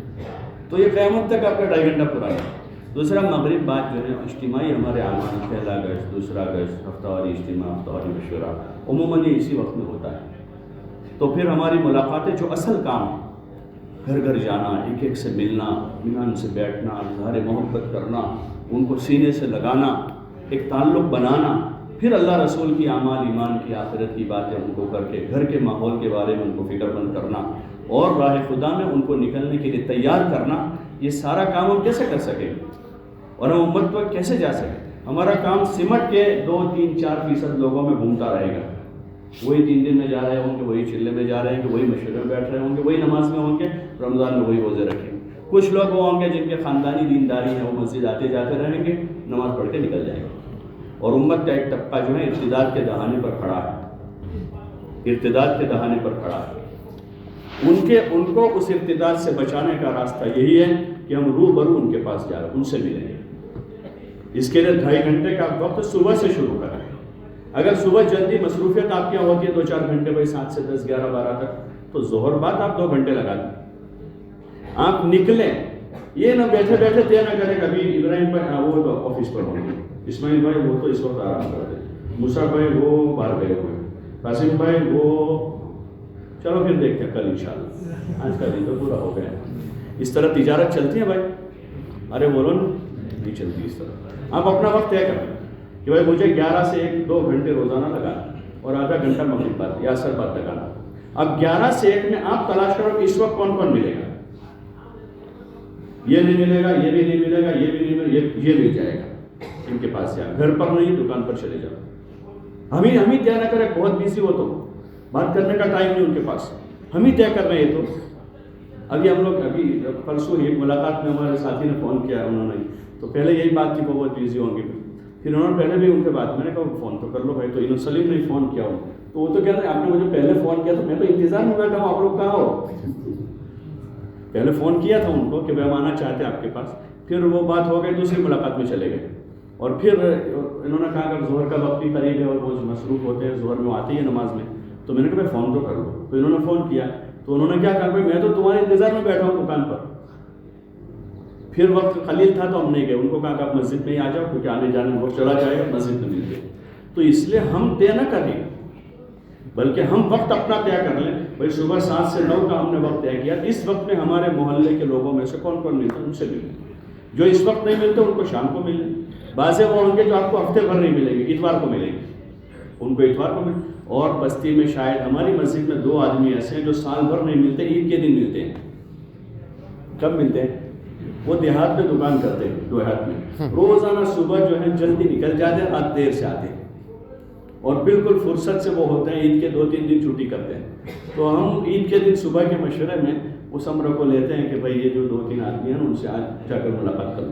تو یہ قیامت تک آپ کا 2.5 گھنٹہ پورا ہے. دوسرا مغرب بعد جو ہے اجتماعی ہمارے اعمال، پہلا گشت، دوسرا گشت، ہفتہ واری اجتماع، ہفتہ واری مشورہ، عموماً یہ اسی وقت میں ہوتا ہے. تو پھر ہماری ملاقاتیں جو اصل کام ہے، گھر گھر جانا، ایک ایک سے ملنا، ان سے بیٹھنا، اظہار محبت کرنا، ان کو سینے سے لگانا، ایک تعلق بنانا، پھر اللہ رسول کی اعمال ایمان کی آخرت کی باتیں ان کو کر کے گھر کے ماحول کے بارے میں ان کو فکر مند کرنا اور راہ خدا میں ان کو نکلنے کے لیے تیار کرنا، یہ سارا کام ہم کیسے کر سکیں اور ہم امت پر کیسے جا سکیں؟ ہمارا کام سمٹ کے 2-3-4% لوگوں میں گھومتا رہے گا، وہی 3 دن میں جا رہے ہوں گے، وہی چلے میں جا رہے ہیں گے، وہی مشورے میں بیٹھ رہے ہوں گے، وہی نماز میں ہوں گے، رمضان میں وہی روزے رکھیں گے۔ کچھ لوگ وہ ہوں گے جن کے خاندانی دینداری ہیں، وہ مسجد آتے جاتے رہیں گے، نماز پڑھ کے نکل جائیں گے، اور امت کا ایک طبقہ جو ہے ارتداد کے دہانے پر کھڑا ہے، ارتداد کے دہانے پر کھڑا ہے۔ ان کو اس ارتداد سے بچانے کا راستہ یہی ہے کہ ہم روبرو ان کے پاس جا رہے ہیں، ان سے ملیں گے۔ اس کے لیے 2.5 گھنٹے کا وقت صبح سے شروع کریں۔ اگر صبح جلدی مصروفیت آپ کے یہاں ہوتی ہے 2-4 گھنٹے، بھائی 7 سے 10 11 12 تک، تو ظہر بعد آپ 2 گھنٹے لگا دیں، آپ نکلیں۔ یہ نہ بیٹھے بیٹھے طے نہ کریں کبھی ابراہیم بھائی وہ تو آفس پر ہوں گے، اسماعیل بھائی وہ تو اس وقت آرام کر دیں، موسیٰ بھائی وہ باہر گئے ہوئے، قاسم بھائی وہ چلو پھر دیکھتے ہیں کل انشاءاللہ، آج کا دن تو پورا ہو گیا۔ اس طرح تجارت چلتی ہے بھائی؟ ارے بولو نہیں چلتی اس طرح۔ آپ اپنا وقت طے کریں کہ بھائی مجھے 11 سے 1-2 گھنٹے روزانہ لگانا اور آدھا گھنٹہ مغرب بعد یا عصر بعد لگانا۔ اب 11 سے 1 میں آپ تلاش کرو کہ اس وقت کون کون ملے گا، یہ نہیں ملے گا، یہ بھی نہیں ملے گا، یہ بھی نہیں ملے گا، یہ مل جائے گا، ان کے پاس جاؤ، گھر پر نہیں دکان پر چلے جاؤ۔ ہم ہی طے نہ کریں، بہت بیزی ہو تو بات کرنے کا ٹائم نہیں ان کے پاس، ہم ہی طے کر رہے ہیں۔ تو ابھی ہم لوگ پرسوں ایک ملاقات میں ہمارے ساتھی نے فون کیا، انہوں نے تو پہلے یہی بات تھی کہ وہ بہت بیزی ہوں گے، پھر انہوں نے پہلے بھی ان کے بات میں نے کہا فون تو کر لو بھائی، تو انہوں سلیم نے فون کیا ہوں، تو وہ تو کہتے ہیں آپ نے مجھے پہلے فون کیا، تو میں تو انتظار میں بیٹھا ہوں، آپ لوگ کہاں ہو؟ پہلے فون کیا تھا ان کو کہ وہ آنا چاہتے ہیں آپ کے پاس، پھر وہ بات ہو گئی، دوسری ملاقات میں چلے گئے، اور پھر انہوں نے کہا کہ ظہر کا وقت بھی قریب ہے اور وہ مصروف ہوتے ہیں، ظہر میں آتے ہی نماز میں، تو میں نے کہا فون تو کر لو، تو انہوں نے فون کیا، تو انہوں نے کیا کہا بھائی میں تو تمہارے انتظار میں بیٹھا ہوں دکان پر۔ پھر وقت قلیل تھا تو ہم نہیں گئے، ان کو کہا کہ آپ مسجد میں ہی آ جاؤ کیونکہ آنے جانے میں وقت چلا جائے گا، مسجد میں ملتے۔ تو اس لیے ہم طے نہ کریں بلکہ ہم وقت اپنا طے کر لیں، بھائی صبح 7 سے 9 کا ہم نے وقت طے کیا، اس وقت میں ہمارے محلے کے لوگوں میں سے کون کون ملتے ہیں ان سے ملیں، جو اس وقت نہیں ملتے ان کو شام کو ملیں، بعض وہ ہوں گے جو آپ کو ہفتے بھر نہیں ملیں گے، اتوار کو ملیں گے، ان کو اتوار کو ملیں۔ اور بستی میں شاید ہماری مسجد میں 2 آدمی ایسے ہیں جو سال بھر نہیں ملتے، عید کے دن ملتے ہیں۔ کب ملتے ہیں؟ وہ دیہات میں دکان کرتے ہیں، دیہات میں روزانہ صبح جو ہے جلدی نکل جاتے ہیں، رات دیر سے آتے ہیں، اور بالکل فرصت سے وہ ہوتے ہیں، عید کے 2-3 دن چھٹی کرتے ہیں۔ تو ہم عید کے دن صبح کے مشورے میں اس امر کو لیتے ہیں کہ بھائی یہ جو 2-3 آدمی ہیں ان سے آج جا کر ملاقات کر لو۔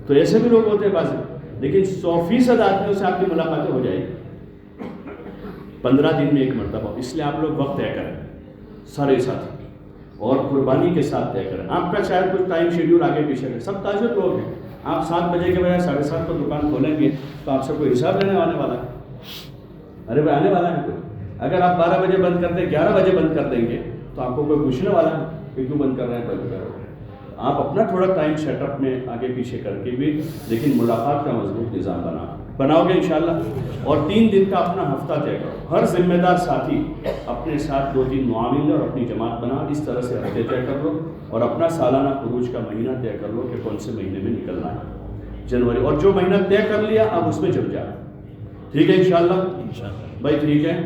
تو ایسے بھی لوگ ہوتے ہیں بعض، لیکن 100% آدمیوں سے آپ کی ملاقاتیں ہو جائے گی 15 دن میں 1 مرتبہ۔ اس لیے آپ لوگ وقت طے کریں سارے ساتھی، اور قربانی کے ساتھ طے کریں۔ آپ کا شاید کچھ ٹائم شیڈیول آگے پیچھے ہے، سب تاجر لوگ ہیں، آپ 7 بجے کے بجائے 7:30 کو دکان کھولیں گے تو آپ سے کوئی حساب لینے آنے والا ہے؟ ارے بھائی آنے والا ہے کوئی؟ اگر آپ 12 بجے بند کرتے 11 بجے بند کر دیں گے تو آپ کو کوئی پوچھنے والا ہے کہ کیوں بند کر رہے ہیں؟ بند کرو۔ آپ اپنا تھوڑا ٹائم سیٹ اپ میں آگے پیچھے کر کے بھی، لیکن ملاقات کا مضبوط نظام بناؤ گے انشاءاللہ۔ اور 3 دن کا اپنا ہفتہ طے کرو، ہر ذمہ دار ساتھی اپنے ساتھ 2-3 معاون اور اپنی جماعت بناؤ، اس طرح سے ہفتے طے کر لو، اور اپنا سالانہ خروج کا مہینہ طے کر لو کہ کون سے مہینے میں نکلنا ہے، جنوری، اور جو مہینہ طے کر لیا اب اس میں جڑ جاؤ، ٹھیک ہے انشاءاللہ بھائی؟ ٹھیک ہے،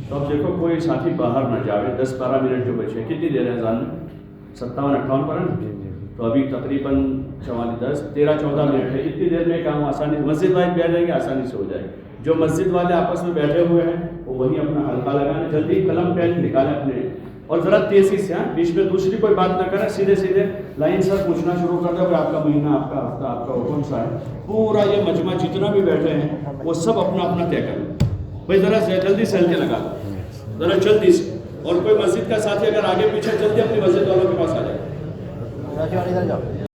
تو اب دیکھو کوئی ساتھی باہر نہ جاوے، 10-12 منٹ جو بچے، کتنی دیر ہے اذان میں؟ 57-58 پر ہے، تو ابھی تقریباً 13-14 منٹ ہے، اتنی دیر میں کام آسانی، مسجد والے بیٹھ جائیں گے آسانی سے ہو جائے گا۔ جو مسجد والے آپس میں بیٹھے ہوئے ہیں وہ وہیں اپنا حلقہ لگائیں، جلدی قلم پین نکالیں اپنے، اور ذرا تیزی سے، بیچ میں دوسری کوئی بات نہ کریں، سیدھے لائن سے پوچھنا شروع کر دو کہ آپ کا مہینہ، آپ کا ہفتہ، آپ کا کون سا ہے۔ پورا یہ مجمع جتنا بھی بیٹھے ہیں وہ سب اپنا اپنا طے کریں، بھائی ذرا جلدی سے ہلکے لگا دو، ذرا جلدی سے، اور کوئی مسجد کا ساتھی اگر آگے پیچھے جلدی اپنی مسجد والوں کے پاس آ جائے۔